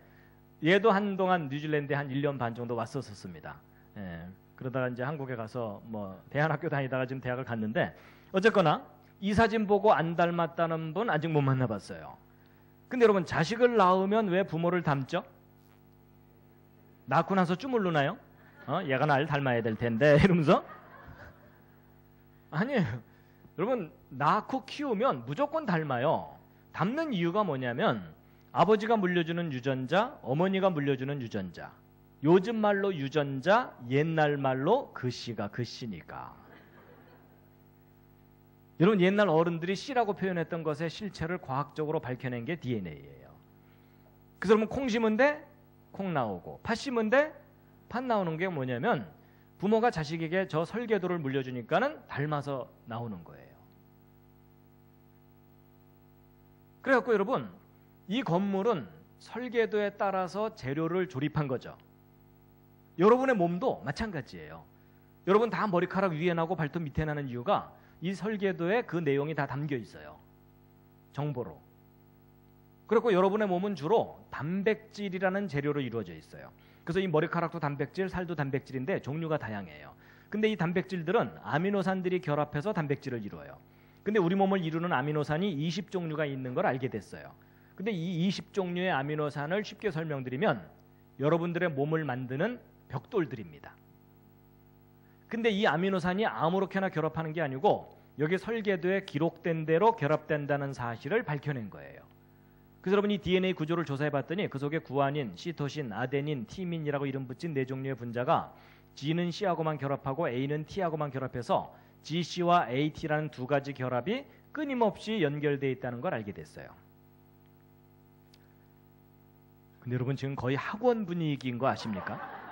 Speaker 1: 얘도 한동안 뉴질랜드에 한 1년 반 정도 왔었습니다. 예, 그러다가 이제 한국에 가서 뭐 대안학교 다니다가 지금 대학을 갔는데 어쨌거나 이 사진 보고 안 닮았다는 분 아직 못 만나봤어요. 근데 여러분 자식을 낳으면 왜 부모를 닮죠? 낳고 나서 주물르나요? 얘가 날 닮아야 될 텐데 이러면서? 아니에요. 여러분 낳고 키우면 무조건 닮아요. 닮는 이유가 뭐냐면 아버지가 물려주는 유전자, 어머니가 물려주는 유전자. 요즘 말로 유전자, 옛날 말로 글씨가 글씨니까. 여러분 옛날 어른들이 씨라고 표현했던 것의 실체를 과학적으로 밝혀낸 게 DNA예요. 그래서 여러분 콩 심은 데 콩 나오고 팥 심은 데 팥 나오는 게 뭐냐면 부모가 자식에게 저 설계도를 물려주니까는 닮아서 나오는 거예요. 그래갖고 여러분 이 건물은 설계도에 따라서 재료를 조립한 거죠. 여러분의 몸도 마찬가지예요. 여러분 다 머리카락 위에 나고 발톱 밑에 나는 이유가 이 설계도에 그 내용이 다 담겨 있어요. 정보로. 그리고 여러분의 몸은 주로 단백질이라는 재료로 이루어져 있어요. 그래서 이 머리카락도 단백질, 살도 단백질인데 종류가 다양해요. 근데 이 단백질들은 아미노산들이 결합해서 단백질을 이루어요. 근데 우리 몸을 이루는 아미노산이 20종류가 있는 걸 알게 됐어요. 근데 이 20종류의 아미노산을 쉽게 설명드리면 여러분들의 몸을 만드는 벽돌들입니다. 근데 이 아미노산이 아무렇게나 결합하는 게 아니고 여기 설계도에 기록된 대로 결합된다는 사실을 밝혀낸 거예요. 그래서 여러분 이 DNA 구조를 조사해 봤더니 그 속에 구아닌, 시토신, 아데닌, 티민이라고 이름 붙인 네 종류의 분자가 G는 C하고만 결합하고 A는 T하고만 결합해서 GC와 AT라는 두 가지 결합이 끊임없이 연결되어 있다는 걸 알게 됐어요. 근데 여러분 지금 거의 학원 분위기인 거 아십니까?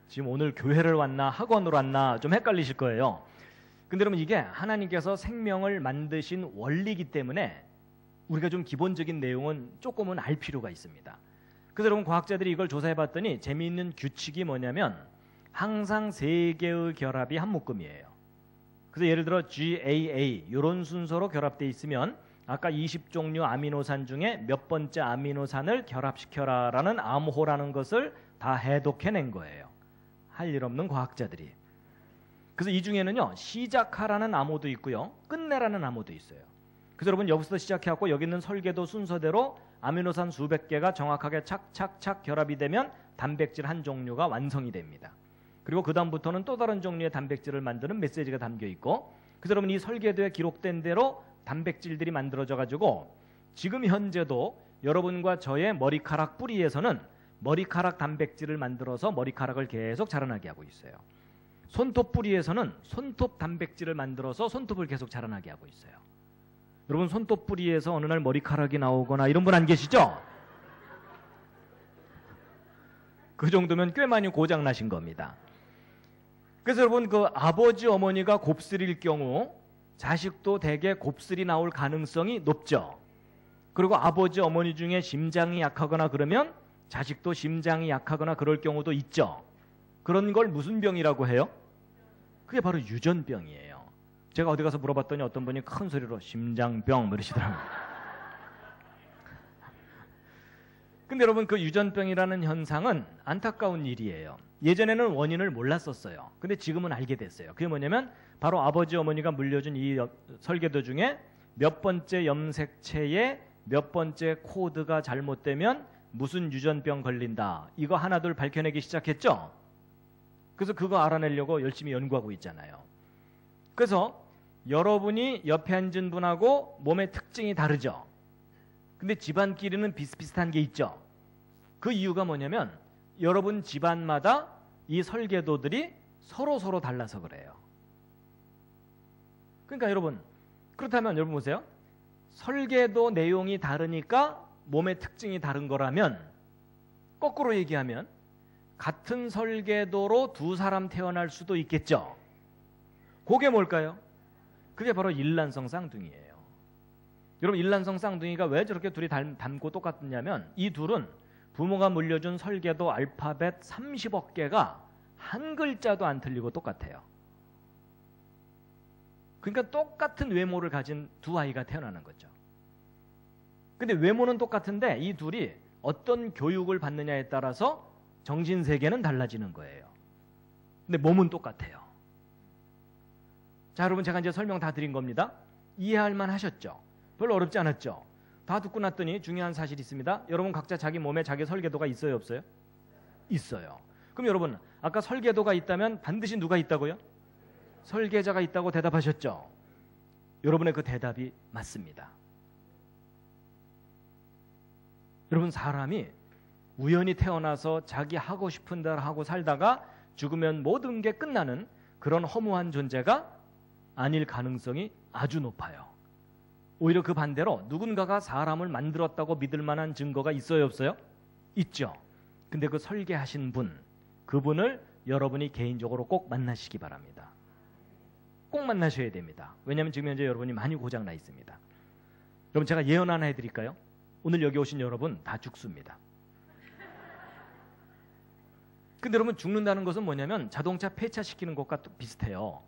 Speaker 1: 지금 오늘 교회를 왔나 학원으로 왔나 좀 헷갈리실 거예요. 근데 여러분 이게 하나님께서 생명을 만드신 원리이기 때문에 우리가 좀 기본적인 내용은 조금은 알 필요가 있습니다. 그래서 여러분 과학자들이 이걸 조사해 봤더니 재미있는 규칙이 뭐냐면 항상 세 개의 결합이 한 묶음이에요. 그래서 예를 들어 GAA 이런 순서로 결합되어 있으면 아까 20종류 아미노산 중에 몇 번째 아미노산을 결합시켜라라는 암호라는 것을 다 해독해낸 거예요. 할 일 없는 과학자들이. 그래서 이 중에는요 시작하라는 암호도 있고요 끝내라는 암호도 있어요. 그래서 여러분 여기서 시작해갖고 여기 있는 설계도 순서대로 아미노산 수백 개가 정확하게 착착착 결합이 되면 단백질 한 종류가 완성이 됩니다. 그리고 그 다음부터는 또 다른 종류의 단백질을 만드는 메시지가 담겨 있고 그래서 여러분 이 설계도에 기록된 대로 단백질들이 만들어져 가지고 지금 현재도 여러분과 저의 머리카락 뿌리에서는 머리카락 단백질을 만들어서 머리카락을 계속 자라나게 하고 있어요. 손톱 뿌리에서는 손톱 단백질을 만들어서 손톱을 계속 자라나게 하고 있어요. 여러분 손톱 뿌리에서 어느 날 머리카락이 나오거나 이런 분 안 계시죠? 그 정도면 꽤 많이 고장 나신 겁니다. 그래서 여러분 그 아버지 어머니가 곱슬일 경우 자식도 대개 곱슬이 나올 가능성이 높죠. 그리고 아버지 어머니 중에 심장이 약하거나 그러면 자식도 심장이 약하거나 그럴 경우도 있죠. 그런 걸 무슨 병이라고 해요? 그게 바로 유전병이에요. 제가 어디 가서 물어봤더니 어떤 분이 큰 소리로 심장병 이러시더라고요. 근데 여러분 그 유전병이라는 현상은 안타까운 일이에요. 예전에는 원인을 몰랐었어요. 근데 지금은 알게 됐어요. 그게 뭐냐면 바로 아버지 어머니가 물려준 이 설계도 중에 몇 번째 염색체에 몇 번째 코드가 잘못되면 무슨 유전병 걸린다. 이거 하나둘 밝혀내기 시작했죠. 그래서 그거 알아내려고 열심히 연구하고 있잖아요. 그래서 여러분이 옆에 앉은 분하고 몸의 특징이 다르죠. 근데 집안끼리는 비슷비슷한 게 있죠. 그 이유가 뭐냐면 여러분 집안마다 이 설계도들이 서로 달라서 그래요. 그러니까 여러분 그렇다면 여러분 보세요. 설계도 내용이 다르니까 몸의 특징이 다른 거라면 거꾸로 얘기하면 같은 설계도로 두 사람 태어날 수도 있겠죠. 그게 뭘까요? 그게 바로 일란성 쌍둥이에요. 여러분 일란성 쌍둥이가 왜 저렇게 둘이 닮고 똑같냐면 이 둘은 부모가 물려준 설계도 알파벳 30억 개가 한 글자도 안 틀리고 똑같아요. 그러니까 똑같은 외모를 가진 두 아이가 태어나는 거죠. 근데 외모는 똑같은데 이 둘이 어떤 교육을 받느냐에 따라서 정신세계는 달라지는 거예요. 근데 몸은 똑같아요. 자, 여러분 제가 이제 설명 다 드린 겁니다. 이해할 만 하셨죠? 별로 어렵지 않았죠? 다 듣고 났더니 중요한 사실이 있습니다. 여러분 각자 자기 몸에 자기 설계도가 있어요, 없어요? 있어요. 그럼 여러분 아까 설계도가 있다면 반드시 누가 있다고요? 설계자가 있다고 대답하셨죠? 여러분의 그 대답이 맞습니다. 여러분 사람이 우연히 태어나서 자기 하고 싶은 대로 하고 살다가 죽으면 모든 게 끝나는 그런 허무한 존재가 아닐 가능성이 아주 높아요. 오히려 그 반대로 누군가가 사람을 만들었다고 믿을 만한 증거가 있어요, 없어요? 있죠. 근데 그 설계하신 분, 그분을 여러분이 개인적으로 꼭 만나시기 바랍니다. 꼭 만나셔야 됩니다. 왜냐하면 지금 현재 여러분이 많이 고장나 있습니다. 여러분 제가 예언 하나 해드릴까요? 오늘 여기 오신 여러분 다 죽습니다. 근데 여러분 죽는다는 것은 뭐냐면 자동차 폐차시키는 것과 또 비슷해요.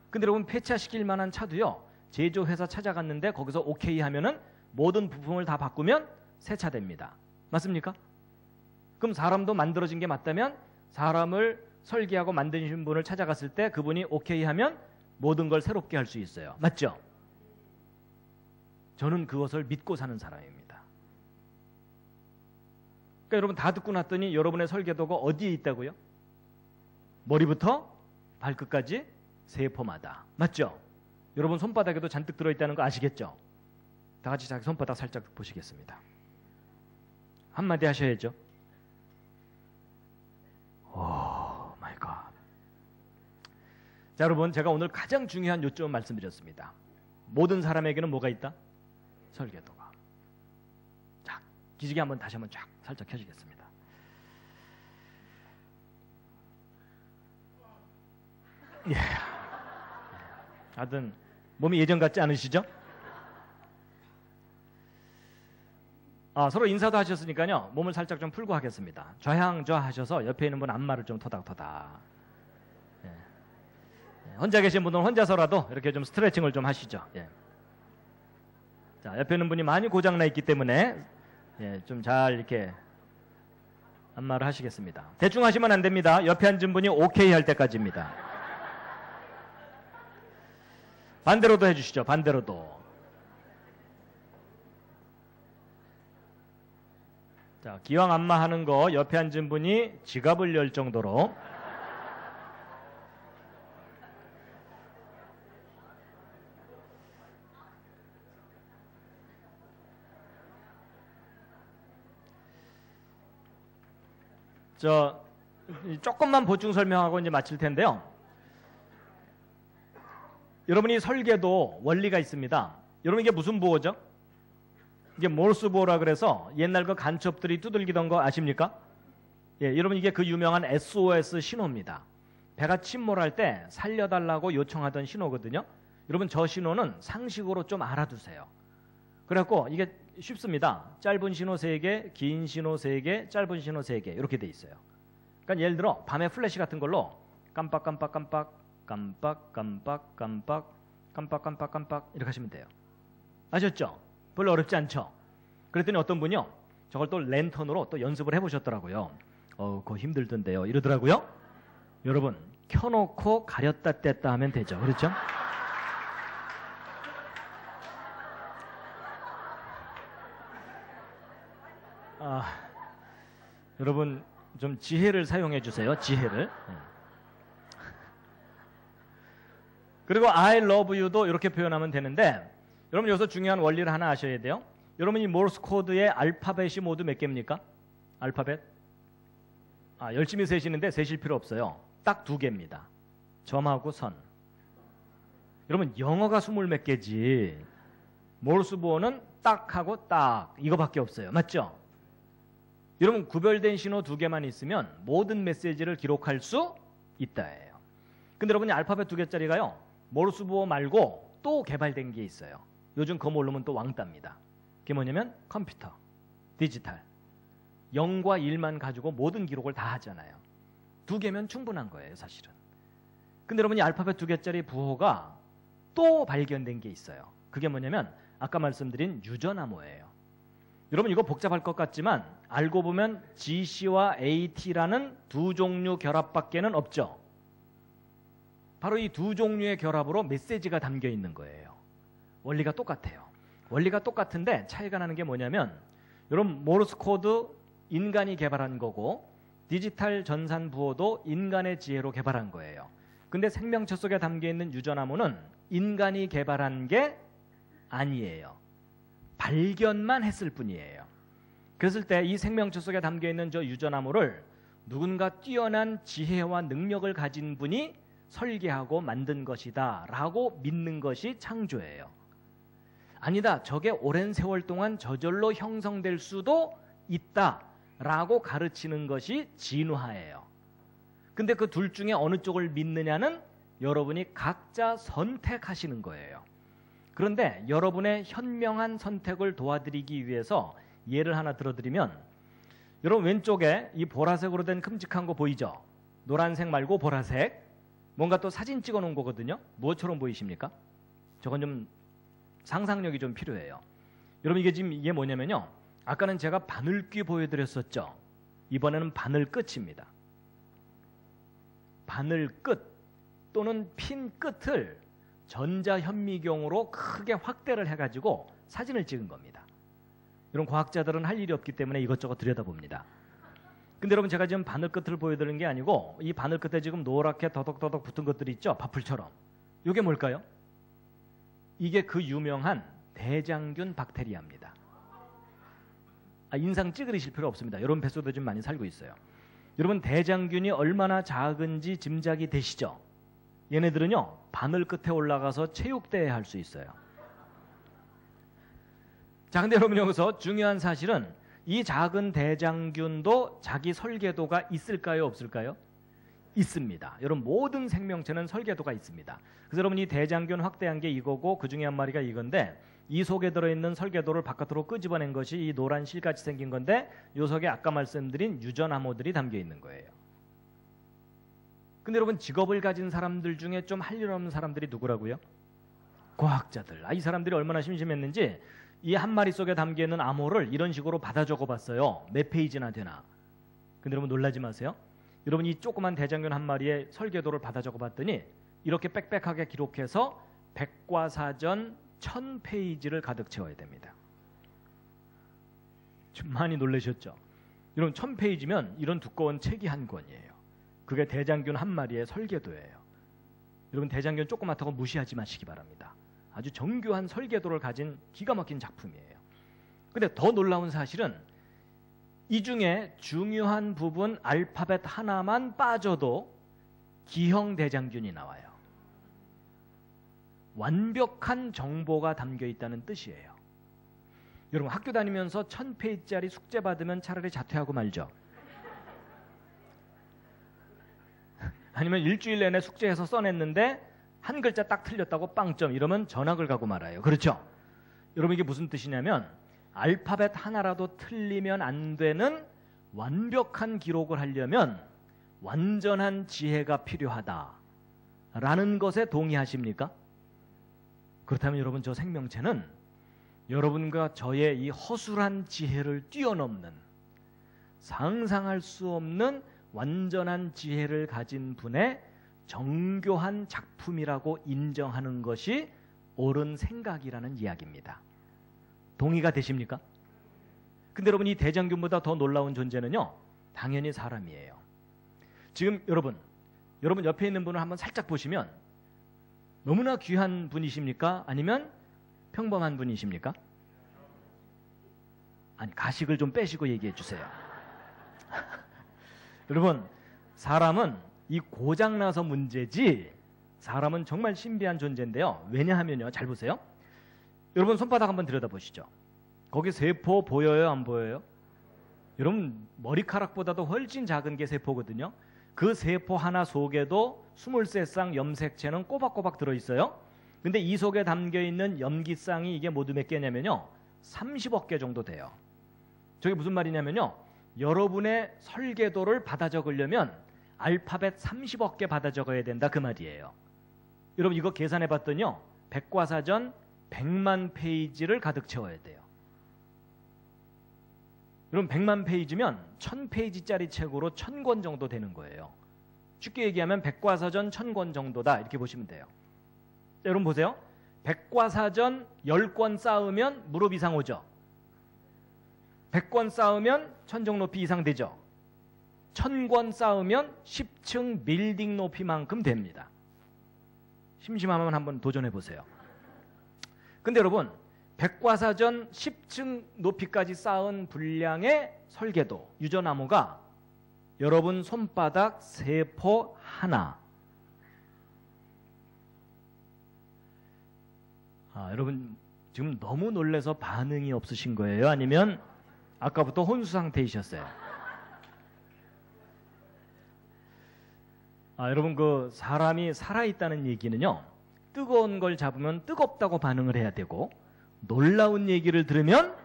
Speaker 1: 근데 여러분 폐차시킬 만한 차도요. 제조회사 찾아갔는데 거기서 오케이 하면은 모든 부품을 다 바꾸면 새 차 됩니다. 맞습니까? 그럼 사람도 만들어진 게 맞다면 사람을 설계하고 만드신 분을 찾아갔을 때 그분이 오케이 하면 모든 걸 새롭게 할 수 있어요. 맞죠? 저는 그것을 믿고 사는 사람입니다. 그러니까 여러분 다 듣고 났더니 여러분의 설계도가 어디에 있다고요? 머리부터 발끝까지 세포마다. 맞죠? 여러분 손바닥에도 잔뜩 들어있다는 거 아시겠죠? 다 같이 자기 손바닥 살짝 보시겠습니다. 한마디 하셔야죠. 오 마이 갓. 자, 여러분 제가 오늘 가장 중요한 요점을 말씀드렸습니다. 모든 사람에게는 뭐가 있다? 설계도가. 자, 기지개 한번 다시 한번 쫙 살짝 켜지겠습니다. 예. 하여튼 몸이 예전 같지 않으시죠? 서로 인사도 하셨으니까요. 몸을 살짝 좀 풀고 하겠습니다. 좌향좌 하셔서 옆에 있는 분 앞말을 좀 토닥토닥. 예. 혼자 계신 분들은 혼자서라도 이렇게 좀 스트레칭을 좀 하시죠. 예. 자, 옆에 있는 분이 많이 고장나 있기 때문에 좀 잘 이렇게 앞말을 하시겠습니다. 대충 하시면 안 됩니다. 옆에 앉은 분이 오케이 할 때까지입니다. 반대로도 해주시죠. 반대로도. 자, 기왕 안마하는 거 옆에 앉은 분이 지갑을 열 정도로. 조금만 보충 설명하고 이제 마칠 텐데요. 여러분이 설계도 원리가 있습니다. 여러분 이게 무슨 보호죠? 이게 몰스 보호라 그래서 옛날 그 간첩들이 두들기던 거 아십니까? 예, 여러분 이게 그 유명한 SOS 신호입니다. 배가 침몰할 때 살려달라고 요청하던 신호거든요. 여러분 저 신호는 상식으로 좀 알아두세요. 그래갖고 이게 쉽습니다. 짧은 신호 3개, 긴 신호 3개, 짧은 신호 3개 이렇게 돼 있어요. 그러니까 예를 들어 밤에 플래시 같은 걸로 깜빡깜빡깜빡 깜빡깜빡깜빡 깜빡깜빡깜빡 이렇게 하시면 돼요. 아셨죠? 별로 어렵지 않죠? 그랬더니 어떤 분이요. 저걸 또 랜턴으로 또 연습을 해보셨더라고요. 그거 힘들던데요. 이러더라고요. 여러분 켜놓고 가렸다 뗐다 하면 되죠. 그렇죠? 여러분 좀 지혜를 사용해 주세요. 지혜를. 그리고 I love you도 이렇게 표현하면 되는데 여러분 여기서 중요한 원리를 하나 아셔야 돼요. 여러분 이 모르스 코드의 알파벳이 모두 몇 개입니까? 알파벳? 열심히 세시는데 세실 필요 없어요. 딱 2개입니다. 점하고 선. 여러분 영어가 20몇 개지 모르스 보어는 딱 하고 딱 이거밖에 없어요. 맞죠? 여러분 구별된 신호 2개만 있으면 모든 메시지를 기록할 수 있다예요. 근데 여러분 알파벳 2개짜리가요. 모르스 보어 말고 또 개발된 게 있어요. 요즘 그거 모르면 또 왕따입니다. 그게 뭐냐면 컴퓨터, 디지털. 0과 1만 가지고 모든 기록을 다 하잖아요. 2개면 충분한 거예요, 사실은. 근데 여러분 이 알파벳 2개짜리 부호가 또 발견된 게 있어요. 그게 뭐냐면 아까 말씀드린 유전암호예요. 여러분 이거 복잡할 것 같지만 알고 보면 GC와 AT라는 2종류 결합밖에는 없죠. 바로 이 2종류의 결합으로 메시지가 담겨 있는 거예요. 원리가 똑같아요. 원리가 똑같은데 차이가 나는 게 뭐냐면 여러분 모르스 코드 인간이 개발한 거고 디지털 전산 부호도 인간의 지혜로 개발한 거예요. 근데 생명체 속에 담겨 있는 유전암호는 인간이 개발한 게 아니에요. 발견만 했을 뿐이에요. 그랬을 때 이 생명체 속에 담겨 있는 저 유전암호를 누군가 뛰어난 지혜와 능력을 가진 분이 설계하고 만든 것이다 라고 믿는 것이 창조예요. 아니다, 저게 오랜 세월 동안 저절로 형성될 수도 있다 라고 가르치는 것이 진화예요. 근데 그 둘 중에 어느 쪽을 믿느냐는 여러분이 각자 선택하시는 거예요. 그런데 여러분의 현명한 선택을 도와드리기 위해서 예를 하나 들어드리면 여러분 왼쪽에 이 보라색으로 된 큼직한 거 보이죠? 노란색 말고 보라색. 뭔가 또 사진 찍어 놓은 거거든요. 무엇처럼 보이십니까? 저건 좀 상상력이 좀 필요해요. 여러분 이게 뭐냐면요. 아까는 제가 바늘귀 보여드렸었죠. 이번에는 바늘 끝입니다. 바늘 끝 또는 핀 끝을 전자현미경으로 크게 확대를 해가지고 사진을 찍은 겁니다. 이런 과학자들은 할 일이 없기 때문에 이것저것 들여다봅니다. 근데 여러분 제가 지금 바늘 끝을 보여드리는 게 아니고 이 바늘 끝에 지금 노랗게 더덕더덕 붙은 것들이 있죠. 밥풀처럼. 이게 뭘까요? 이게 그 유명한 대장균 박테리아입니다. 인상 찌그리실 필요 없습니다. 여러분 뱃속에 좀 많이 살고 있어요. 여러분 대장균이 얼마나 작은지 짐작이 되시죠? 얘네들은요 바늘 끝에 올라가서 체육대회 할 수 있어요. 자, 근데 여러분 여기서 중요한 사실은 이 작은 대장균도 자기 설계도가 있을까요, 없을까요? 있습니다. 여러분 모든 생명체는 설계도가 있습니다. 그래서 여러분 이 대장균 확대한 게 이거고 그 중에 한 마리가 이건데 이 속에 들어있는 설계도를 바깥으로 끄집어낸 것이 이 노란 실같이 생긴 건데 요 속에 아까 말씀드린 유전암호들이 담겨 있는 거예요. 근데 여러분 직업을 가진 사람들 중에 좀 할 일 없는 사람들이 누구라고요? 과학자들. 이 사람들이 얼마나 심심했는지 이 한 마리 속에 담겨있는 암호를 이런 식으로 받아 적어봤어요. 몇 페이지나 되나. 근데 여러분 놀라지 마세요. 여러분 이 조그만 대장균 한 마리의 설계도를 받아 적어봤더니 이렇게 빽빽하게 기록해서 백과사전 1000페이지를 가득 채워야 됩니다. 좀 많이 놀라셨죠? 여러분 1000페이지면 이런 두꺼운 책이 한 권이에요. 그게 대장균 한 마리의 설계도예요. 여러분 대장균 조그맣다고 무시하지 마시기 바랍니다. 아주 정교한 설계도를 가진 기가 막힌 작품이에요. 근데 더 놀라운 사실은 이 중에 중요한 부분 알파벳 하나만 빠져도 기형 대장균이 나와요. 완벽한 정보가 담겨 있다는 뜻이에요. 여러분 학교 다니면서 1000페이지짜리 숙제 받으면 차라리 자퇴하고 말죠. 아니면 일주일 내내 숙제해서 써냈는데 한 글자 딱 틀렸다고 빵점 이러면 전학을 가고 말아요. 그렇죠? 여러분 이게 무슨 뜻이냐면 알파벳 하나라도 틀리면 안 되는 완벽한 기록을 하려면 완전한 지혜가 필요하다라는 것에 동의하십니까? 그렇다면 여러분 저 생명체는 여러분과 저의 이 허술한 지혜를 뛰어넘는 상상할 수 없는 완전한 지혜를 가진 분의 정교한 작품이라고 인정하는 것이 옳은 생각이라는 이야기입니다. 동의가 되십니까? 근데 여러분 이 대장균보다 더 놀라운 존재는요 당연히 사람이에요. 지금 여러분 옆에 있는 분을 한번 살짝 보시면 너무나 귀한 분이십니까? 아니면 평범한 분이십니까? 아니 가식을 좀 빼시고 얘기해 주세요. 여러분 사람은 이 고장나서 문제지 사람은 정말 신비한 존재인데요. 왜냐하면요. 잘 보세요. 여러분 손바닥 한번 들여다보시죠. 거기 세포 보여요? 안 보여요? 여러분 머리카락보다도 훨씬 작은 게 세포거든요. 그 세포 하나 속에도 23쌍 염색체는 꼬박꼬박 들어있어요. 근데 이 속에 담겨있는 염기쌍이 이게 모두 몇 개냐면요. 30억 개 정도 돼요. 저게 무슨 말이냐면요. 여러분의 설계도를 받아 적으려면 알파벳 30억 개 받아 적어야 된다 그 말이에요. 여러분 이거 계산해 봤더니요. 백과사전 100만 페이지를 가득 채워야 돼요. 여러분 100만 페이지면 1000페이지짜리 책으로 1000권 정도 되는 거예요. 쉽게 얘기하면 백과사전 1000권 정도다 이렇게 보시면 돼요. 자, 여러분 보세요. 백과사전 10권 쌓으면 무릎 이상 오죠. 100권 쌓으면 천정 높이 이상 되죠. 1000권 쌓으면 10층 빌딩 높이만큼 됩니다. 심심하면 한번 도전해 보세요. 근데 여러분 백과사전 10층 높이까지 쌓은 분량의 설계도 유전암호가 여러분 손바닥 세포 하나. 여러분 지금 너무 놀라서 반응이 없으신 거예요? 아니면 아까부터 혼수 상태이셨어요? 여러분 그 사람이 살아있다는 얘기는요. 뜨거운 걸 잡으면 뜨겁다고 반응을 해야 되고 놀라운 얘기를 들으면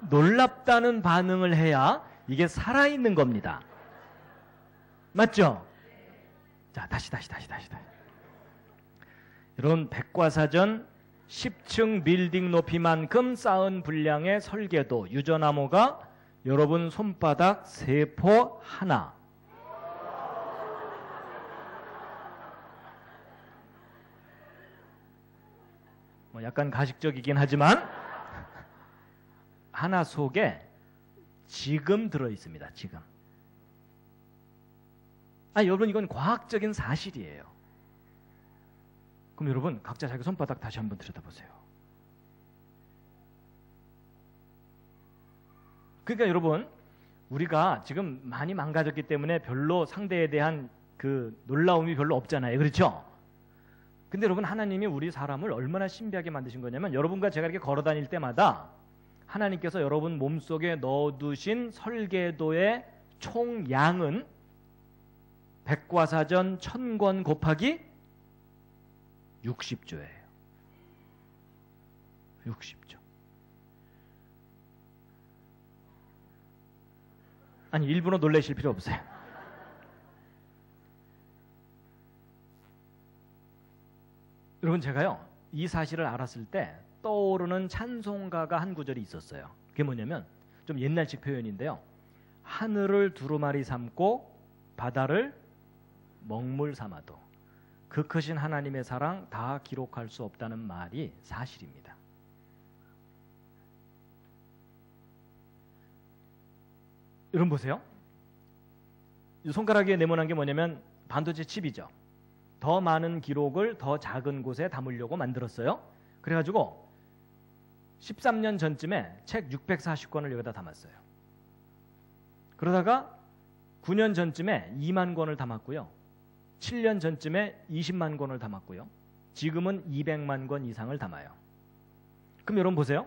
Speaker 1: 놀랍다는 반응을 해야 이게 살아있는 겁니다. 맞죠? 자, 다시. 여러분, 백과사전 10층 빌딩 높이만큼 쌓은 분량의 설계도 유전암호가 여러분 손바닥 세포 하나. 뭐 약간 가식적이긴 하지만 하나 속에 지금 들어 있습니다. 지금. 여러분, 이건 과학적인 사실이에요. 그럼 여러분, 각자 자기 손바닥 다시 한번 들여다보세요. 그러니까 여러분, 우리가 지금 많이 망가졌기 때문에 별로 상대에 대한 그 놀라움이 별로 없잖아요. 그렇죠? 근데 여러분, 하나님이 우리 사람을 얼마나 신비하게 만드신 거냐면, 여러분과 제가 이렇게 걸어 다닐 때마다 하나님께서 여러분 몸속에 넣어두신 설계도의 총양은 백과사전 1000권 곱하기 60조예요. 60조. 아니, 일부러 놀라실 필요 없어요. 여러분, 제가요, 이 사실을 알았을 때 떠오르는 찬송가가 한 구절이 있었어요. 그게 뭐냐면 좀 옛날식 표현인데요. 하늘을 두루마리 삼고 바다를 먹물 삼아도 그 크신 하나님의 사랑 다 기록할 수 없다는 말이 사실입니다. 여러분 보세요. 이 손가락 위에 네모난 게 뭐냐면 반도체 칩이죠. 더 많은 기록을 더 작은 곳에 담으려고 만들었어요. 그래가지고 13년 전쯤에 책 640권을 여기다 담았어요. 그러다가 9년 전쯤에 2만 권을 담았고요. 7년 전쯤에 20만 권을 담았고요. 지금은 200만 권 이상을 담아요. 그럼 여러분 보세요.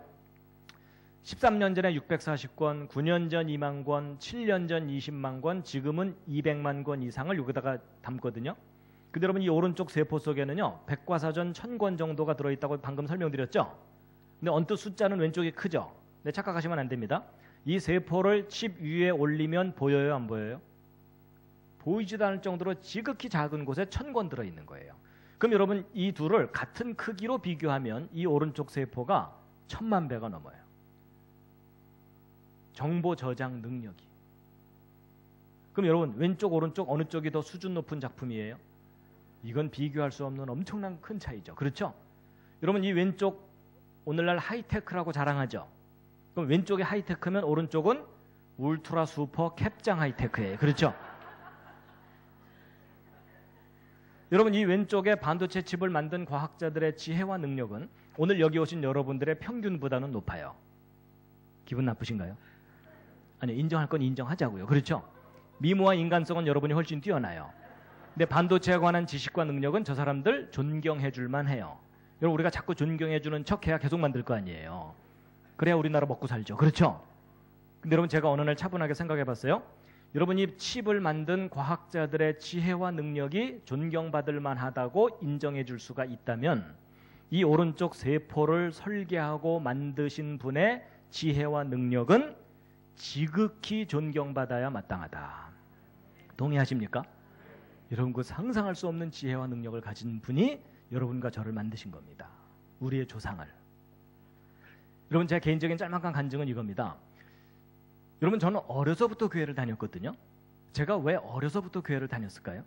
Speaker 1: 13년 전에 640권, 9년 전 2만 권, 7년 전 20만 권, 지금은 200만 권 이상을 여기다가 담거든요. 근데 여러분, 이 오른쪽 세포 속에는요, 백과사전 1000권 정도가 들어있다고 방금 설명드렸죠. 근데 언뜻 숫자는 왼쪽이 크죠. 근데 착각하시면 안 됩니다. 이 세포를 칩 위에 올리면 보여요, 안 보여요? 보이지도 않을 정도로 지극히 작은 곳에 1000권 들어있는 거예요. 그럼 여러분, 이 둘을 같은 크기로 비교하면 이 오른쪽 세포가 1000만 배가 넘어요. 정보 저장 능력이. 그럼 여러분, 왼쪽 오른쪽 어느 쪽이 더 수준 높은 작품이에요? 이건 비교할 수 없는 엄청난 큰 차이죠. 그렇죠? 여러분, 이 왼쪽 오늘날 하이테크라고 자랑하죠. 그럼 왼쪽이 하이테크면 오른쪽은 울트라 슈퍼 캡장 하이테크예요. 그렇죠? 여러분, 이 왼쪽에 반도체 칩을 만든 과학자들의 지혜와 능력은 오늘 여기 오신 여러분들의 평균보다는 높아요. 기분 나쁘신가요? 아니, 인정할 건 인정하자고요. 그렇죠? 미모와 인간성은 여러분이 훨씬 뛰어나요. 근데 반도체에 관한 지식과 능력은 저 사람들 존경해 줄만 해요. 여러분, 우리가 자꾸 존경해 주는 척 해야 계속 만들 거 아니에요. 그래야 우리나라 먹고 살죠. 그렇죠? 근데 여러분, 제가 어느 날 차분하게 생각해 봤어요. 여러분, 이 칩을 만든 과학자들의 지혜와 능력이 존경받을 만하다고 인정해 줄 수가 있다면 이 오른쪽 세포를 설계하고 만드신 분의 지혜와 능력은 지극히 존경받아야 마땅하다. 동의하십니까? 여러분, 그 상상할 수 없는 지혜와 능력을 가진 분이 여러분과 저를 만드신 겁니다. 우리의 조상을. 여러분, 제 개인적인 짤막한 간증은 이겁니다. 여러분, 저는 어려서부터 교회를 다녔거든요. 제가 왜 어려서부터 교회를 다녔을까요?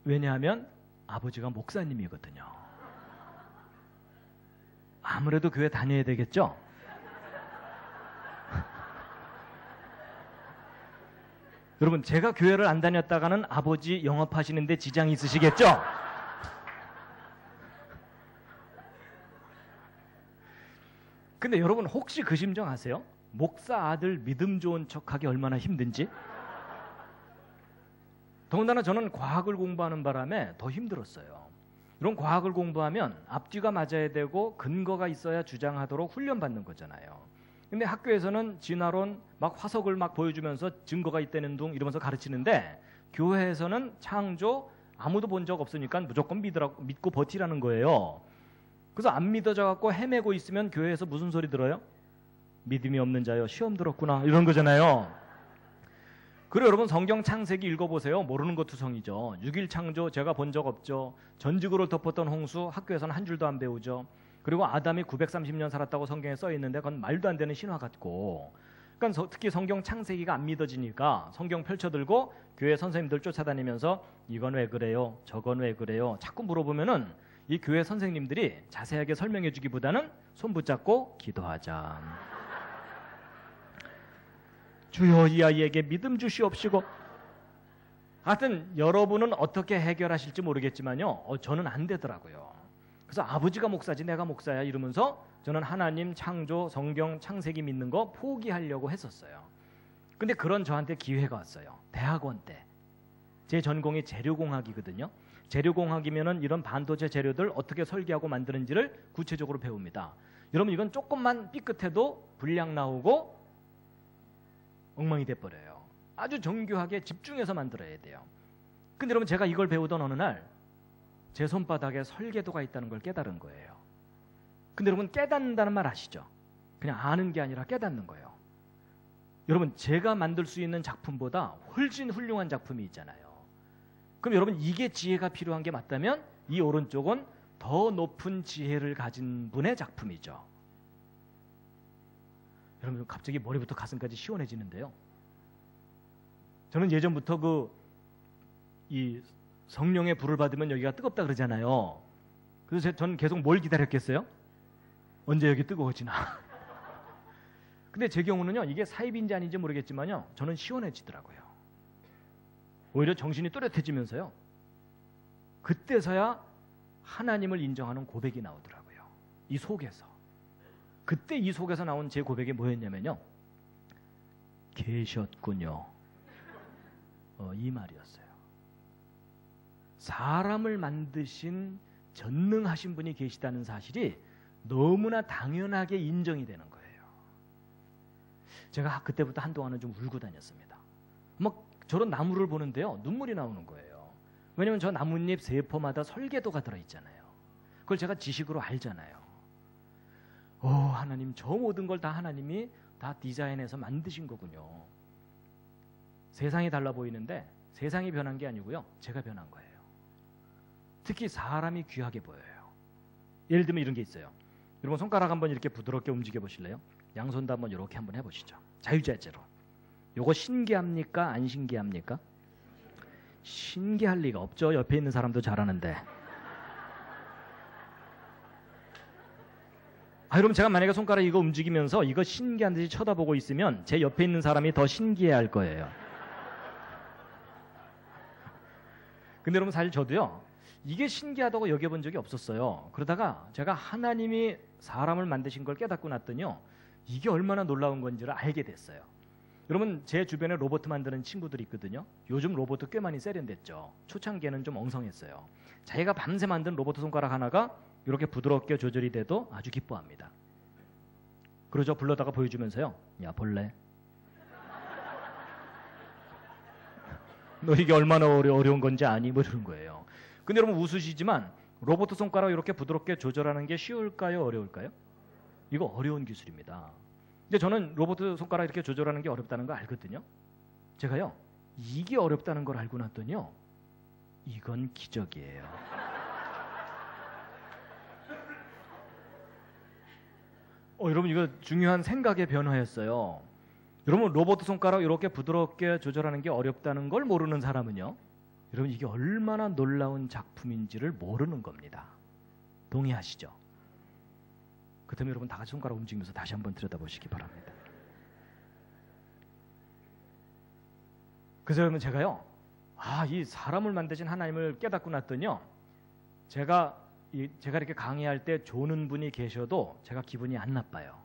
Speaker 1: 왜냐하면 아버지가 목사님이거든요. 아무래도 교회 다녀야 되겠죠? 여러분, 제가 교회를 안 다녔다가는 아버지 영업하시는데 지장이 있으시겠죠? 근데 여러분, 혹시 그 심정 아세요? 목사 아들 믿음 좋은 척하기 얼마나 힘든지? 더군다나 저는 과학을 공부하는 바람에 더 힘들었어요. 이런 과학을 공부하면 앞뒤가 맞아야 되고 근거가 있어야 주장하도록 훈련받는 거잖아요. 근데 학교에서는 진화론 막 화석을 막 보여주면서 증거가 있다는 둥 이러면서 가르치는데 교회에서는 창조 아무도 본 적 없으니까 무조건 믿고 버티라는 거예요. 그래서 안 믿어져 갖고 헤매고 있으면 교회에서 무슨 소리 들어요? 믿음이 없는 자여 시험 들었구나 이런 거잖아요. 그리고 여러분 성경 창세기 읽어보세요. 모르는 거 투성이죠. 6일 창조 제가 본 적 없죠. 전지구를 덮었던 홍수 학교에서는 한 줄도 안 배우죠. 그리고 아담이 930년 살았다고 성경에 써 있는데 그건 말도 안 되는 신화 같고, 그러니까 특히 성경 창세기가 안 믿어지니까 성경 펼쳐들고 교회 선생님들 쫓아다니면서 이건 왜 그래요? 저건 왜 그래요? 자꾸 물어보면은 이 교회 선생님들이 자세하게 설명해 주기보다는 손 붙잡고 기도하자. 주여 이 아이에게 믿음 주시옵시고. 하여튼 여러분은 어떻게 해결하실지 모르겠지만요. 저는 안 되더라고요. 그래서 아버지가 목사지 내가 목사야 이러면서 저는 하나님, 창조, 성경, 창세기 믿는 거 포기하려고 했었어요. 근데 그런 저한테 기회가 왔어요. 대학원 때. 제 전공이 재료공학이거든요. 재료공학이면은 이런 반도체 재료들 어떻게 설계하고 만드는지를 구체적으로 배웁니다. 여러분 이건 조금만 삐끗해도 불량 나오고 엉망이 돼버려요. 아주 정교하게 집중해서 만들어야 돼요. 근데 여러분 제가 이걸 배우던 어느 날 제 손바닥에 설계도가 있다는 걸 깨달은 거예요. 근데 여러분 깨닫는다는 말 아시죠? 그냥 아는 게 아니라 깨닫는 거예요. 여러분 제가 만들 수 있는 작품보다 훨씬 훌륭한 작품이 있잖아요. 그럼 여러분 이게 지혜가 필요한 게 맞다면 이 오른쪽은 더 높은 지혜를 가진 분의 작품이죠. 여러분 갑자기 머리부터 가슴까지 시원해지는데요. 저는 예전부터 이 성령의 불을 받으면 여기가 뜨겁다 그러잖아요. 그래서 저는 계속 뭘 기다렸겠어요? 언제 여기 뜨거워지나. 근데 제 경우는요, 이게 사입인지 아닌지 모르겠지만요, 저는 시원해지더라고요. 오히려 정신이 또렷해지면서요, 그때서야 하나님을 인정하는 고백이 나오더라고요. 이 속에서. 그때 이 속에서 나온 제 고백이 뭐였냐면요, 계셨군요. 이 말이었어요. 사람을 만드신 전능하신 분이 계시다는 사실이 너무나 당연하게 인정이 되는 거예요. 제가 그때부터 한동안은 좀 울고 다녔습니다. 막 저런 나무를 보는데요, 눈물이 나오는 거예요. 왜냐하면 저 나뭇잎 세포마다 설계도가 들어있잖아요. 그걸 제가 지식으로 알잖아요. 하나님, 저 모든 걸 다 하나님이 다 디자인해서 만드신 거군요. 세상이 달라 보이는데 세상이 변한 게 아니고요, 제가 변한 거예요. 특히 사람이 귀하게 보여요. 예를 들면 이런 게 있어요. 여러분 손가락 한번 이렇게 부드럽게 움직여 보실래요? 양손도 한번 이렇게 한번 해보시죠. 자유자재로. 요거 신기합니까? 안 신기합니까? 신기할 리가 없죠. 옆에 있는 사람도 잘하는데. 여러분 제가 만약에 손가락 이거 움직이면서 이거 신기한 듯이 쳐다보고 있으면 제 옆에 있는 사람이 더 신기해할 거예요. 근데 여러분 사실 저도요, 이게 신기하다고 여겨본 적이 없었어요. 그러다가 제가 하나님이 사람을 만드신 걸 깨닫고 났더니요, 이게 얼마나 놀라운 건지를 알게 됐어요. 여러분 제 주변에 로봇 만드는 친구들이 있거든요. 요즘 로봇 꽤 많이 세련됐죠. 초창기에는 좀 엉성했어요. 자기가 밤새 만든 로봇 손가락 하나가 이렇게 부드럽게 조절이 돼도 아주 기뻐합니다. 그러죠. 불러다가 보여주면서요, 야 볼래? 너 이게 얼마나 어려운 건지 아니? 뭐 이러는 거예요. 근데 여러분 웃으시지만 로봇 손가락 이렇게 부드럽게 조절하는 게 쉬울까요? 어려울까요? 이거 어려운 기술입니다. 근데 저는 로봇 손가락 이렇게 조절하는 게 어렵다는 거 알거든요. 제가요, 이게 어렵다는 걸 알고 났더니요, 이건 기적이에요. 여러분 이거 중요한 생각의 변화였어요. 여러분 로봇 손가락 이렇게 부드럽게 조절하는 게 어렵다는 걸 모르는 사람은요, 여러분 이게 얼마나 놀라운 작품인지를 모르는 겁니다. 동의하시죠? 그렇다면 여러분 다 같이 손가락 움직이면서 다시 한번 들여다보시기 바랍니다. 그래서 여러분 제가요, 이 사람을 만드신 하나님을 깨닫고 났더니요, 제가 이렇게 강의할 때 조는 분이 계셔도 제가 기분이 안 나빠요.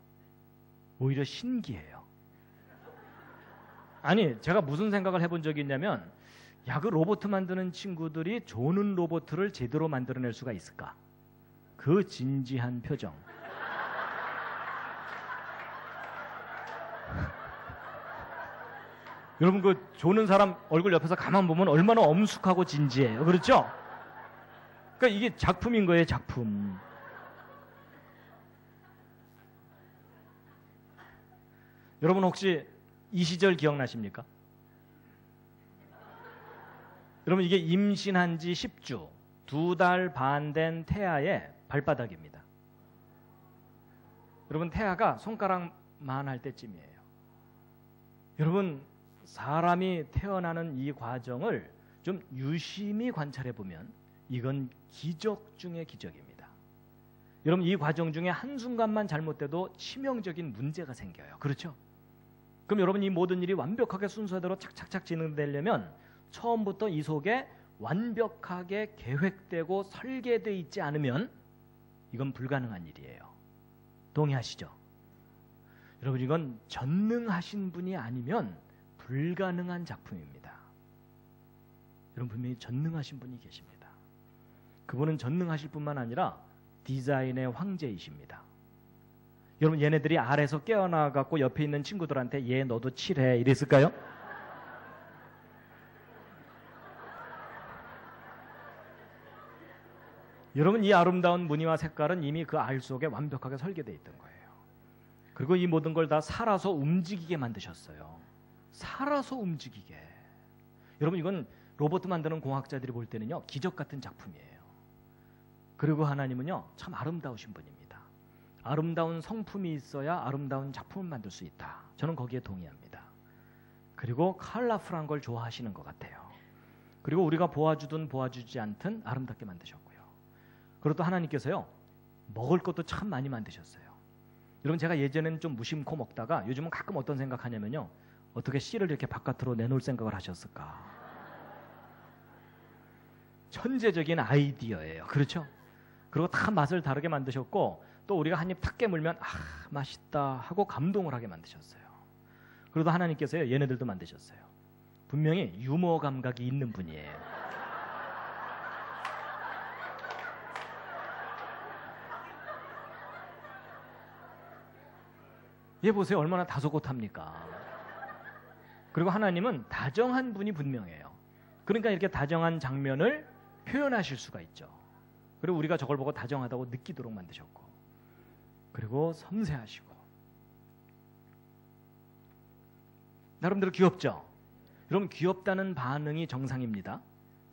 Speaker 1: 오히려 신기해요. 아니 제가 무슨 생각을 해본 적이 있냐면, 그 로봇 만드는 친구들이 조는 로봇을 제대로 만들어낼 수가 있을까? 그 진지한 표정. 여러분 그 조는 사람 얼굴 옆에서 가만 보면 얼마나 엄숙하고 진지해요. 그렇죠? 그러니까 이게 작품인 거예요, 작품. 여러분 혹시 이 시절 기억나십니까? 여러분 이게 임신한 지 10주, 2달 반 된 태아의 발바닥입니다. 여러분 태아가 손가락만 할 때쯤이에요. 여러분 사람이 태어나는 이 과정을 좀 유심히 관찰해 보면 이건 기적 중의 기적입니다. 여러분 이 과정 중에 한순간만 잘못돼도 치명적인 문제가 생겨요. 그렇죠? 그럼 여러분 이 모든 일이 완벽하게 순서대로 착착착 진행되려면 처음부터 이 속에 완벽하게 계획되고 설계되어 있지 않으면 이건 불가능한 일이에요. 동의하시죠? 여러분 이건 전능하신 분이 아니면 불가능한 작품입니다. 여러분 분명히 전능하신 분이 계십니다. 그분은 전능하실 뿐만 아니라 디자인의 황제이십니다. 여러분 얘네들이 아래에서 깨어나갖고 옆에 있는 친구들한테 얘 너도 칠해 이랬을까요? 여러분 이 아름다운 무늬와 색깔은 이미 그 알 속에 완벽하게 설계되어 있던 거예요. 그리고 이 모든 걸 다 살아서 움직이게 만드셨어요. 살아서 움직이게. 여러분 이건 로봇 만드는 공학자들이 볼 때는요 기적 같은 작품이에요. 그리고 하나님은요 참 아름다우신 분입니다. 아름다운 성품이 있어야 아름다운 작품을 만들 수 있다. 저는 거기에 동의합니다. 그리고 컬러풀한 걸 좋아하시는 것 같아요. 그리고 우리가 보아주든 보아주지 않든 아름답게 만드셨고요. 그리고 또 하나님께서요 먹을 것도 참 많이 만드셨어요. 여러분 제가 예전에는 좀 무심코 먹다가 요즘은 가끔 어떤 생각하냐면요 어떻게 씨를 이렇게 바깥으로 내놓을 생각을 하셨을까. 천재적인 아이디어예요. 그렇죠? 그리고 다 맛을 다르게 만드셨고 또 우리가 한 입 탁 깨물면 아 맛있다 하고 감동을 하게 만드셨어요. 그리고 하나님께서요 얘네들도 만드셨어요. 분명히 유머 감각이 있는 분이에요. 얘 보세요. 얼마나 다소곳합니까? 그리고 하나님은 다정한 분이 분명해요. 그러니까 이렇게 다정한 장면을 표현하실 수가 있죠. 그리고 우리가 저걸 보고 다정하다고 느끼도록 만드셨고 그리고 섬세하시고 나름대로 귀엽죠? 여러분 귀엽다는 반응이 정상입니다.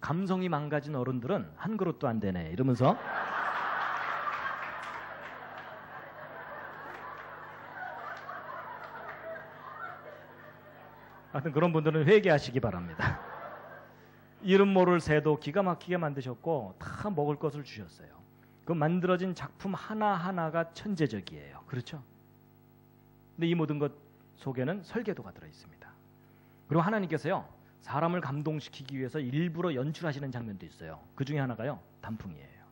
Speaker 1: 감성이 망가진 어른들은 한 그릇도 안 되네 이러면서 하여튼 그런 분들은 회개하시기 바랍니다. 이름 모를 새도 기가 막히게 만드셨고 다 먹을 것을 주셨어요. 그 만들어진 작품 하나하나가 천재적이에요. 그렇죠? 근데 이 모든 것 속에는 설계도가 들어있습니다. 그리고 하나님께서요 사람을 감동시키기 위해서 일부러 연출하시는 장면도 있어요. 그 중에 하나가요 단풍이에요.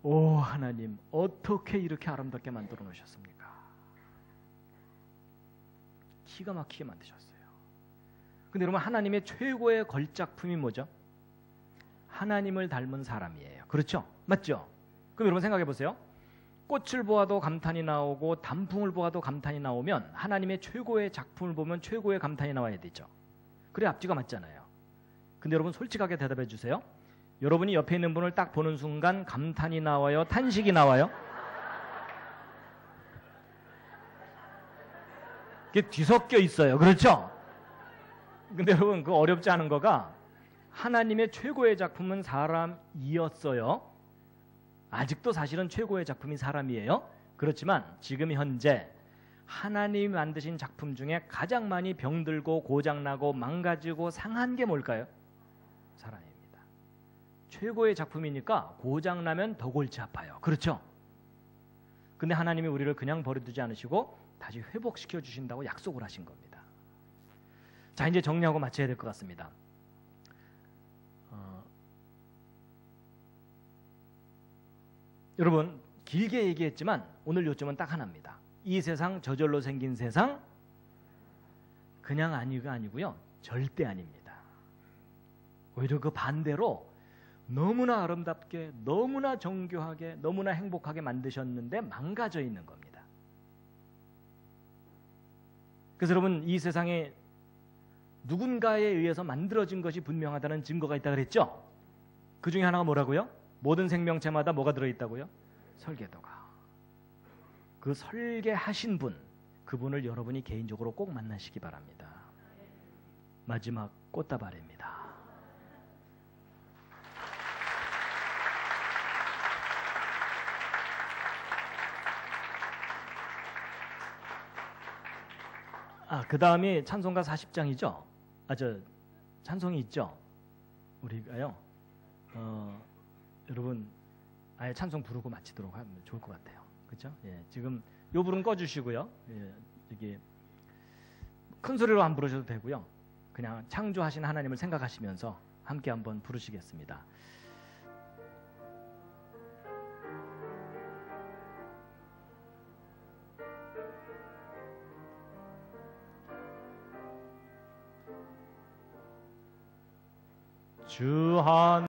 Speaker 1: 오 하나님 어떻게 이렇게 아름답게 만들어 놓으셨습니까? 기가 막히게 만드셨어요. 근데 여러분 하나님의 최고의 걸작품이 뭐죠? 하나님을 닮은 사람이에요. 그렇죠? 맞죠? 그럼 여러분 생각해 보세요. 꽃을 보아도 감탄이 나오고 단풍을 보아도 감탄이 나오면 하나님의 최고의 작품을 보면 최고의 감탄이 나와야 되죠. 그래 앞뒤가 맞잖아요. 근데 여러분 솔직하게 대답해 주세요. 여러분이 옆에 있는 분을 딱 보는 순간 감탄이 나와요? 탄식이 나와요? 그게 뒤섞여 있어요. 그렇죠? 근데 여러분 그 어렵지 않은 거가 하나님의 최고의 작품은 사람이었어요. 아직도 사실은 최고의 작품이 사람이에요. 그렇지만 지금 현재 하나님이 만드신 작품 중에 가장 많이 병들고 고장나고 망가지고 상한 게 뭘까요? 사람입니다. 최고의 작품이니까 고장나면 더 골치 아파요. 그렇죠? 근데 하나님이 우리를 그냥 버려두지 않으시고 다시 회복시켜 주신다고 약속을 하신 겁니다. 자 이제 정리하고 마쳐야 될 것 같습니다. 여러분 길게 얘기했지만 오늘 요점은 딱 하나입니다. 이 세상 저절로 생긴 세상 그냥 아니고요. 절대 아닙니다. 오히려 그 반대로 너무나 아름답게 너무나 정교하게 너무나 행복하게 만드셨는데 망가져 있는 겁니다. 그래서 여러분 이 세상에 누군가에 의해서 만들어진 것이 분명하다는 증거가 있다고 그랬죠? 그 중에 하나가 뭐라고요? 모든 생명체마다 뭐가 들어있다고요? 설계도가. 그 설계하신 분, 그분을 여러분이 개인적으로 꼭 만나시기 바랍니다. 마지막 꽃다발입니다. 그 다음이 찬송가 40장이죠. 찬송이 있죠. 우리가요. 여러분 아예 찬송 부르고 마치도록 하면 좋을 것 같아요. 그렇죠? 예, 지금 요 불은 꺼주시고요. 예, 여기 큰 소리로 안 부르셔도 되고요. 그냥 창조하신 하나님을 생각하시면서 함께 한번 부르시겠습니다. 주 한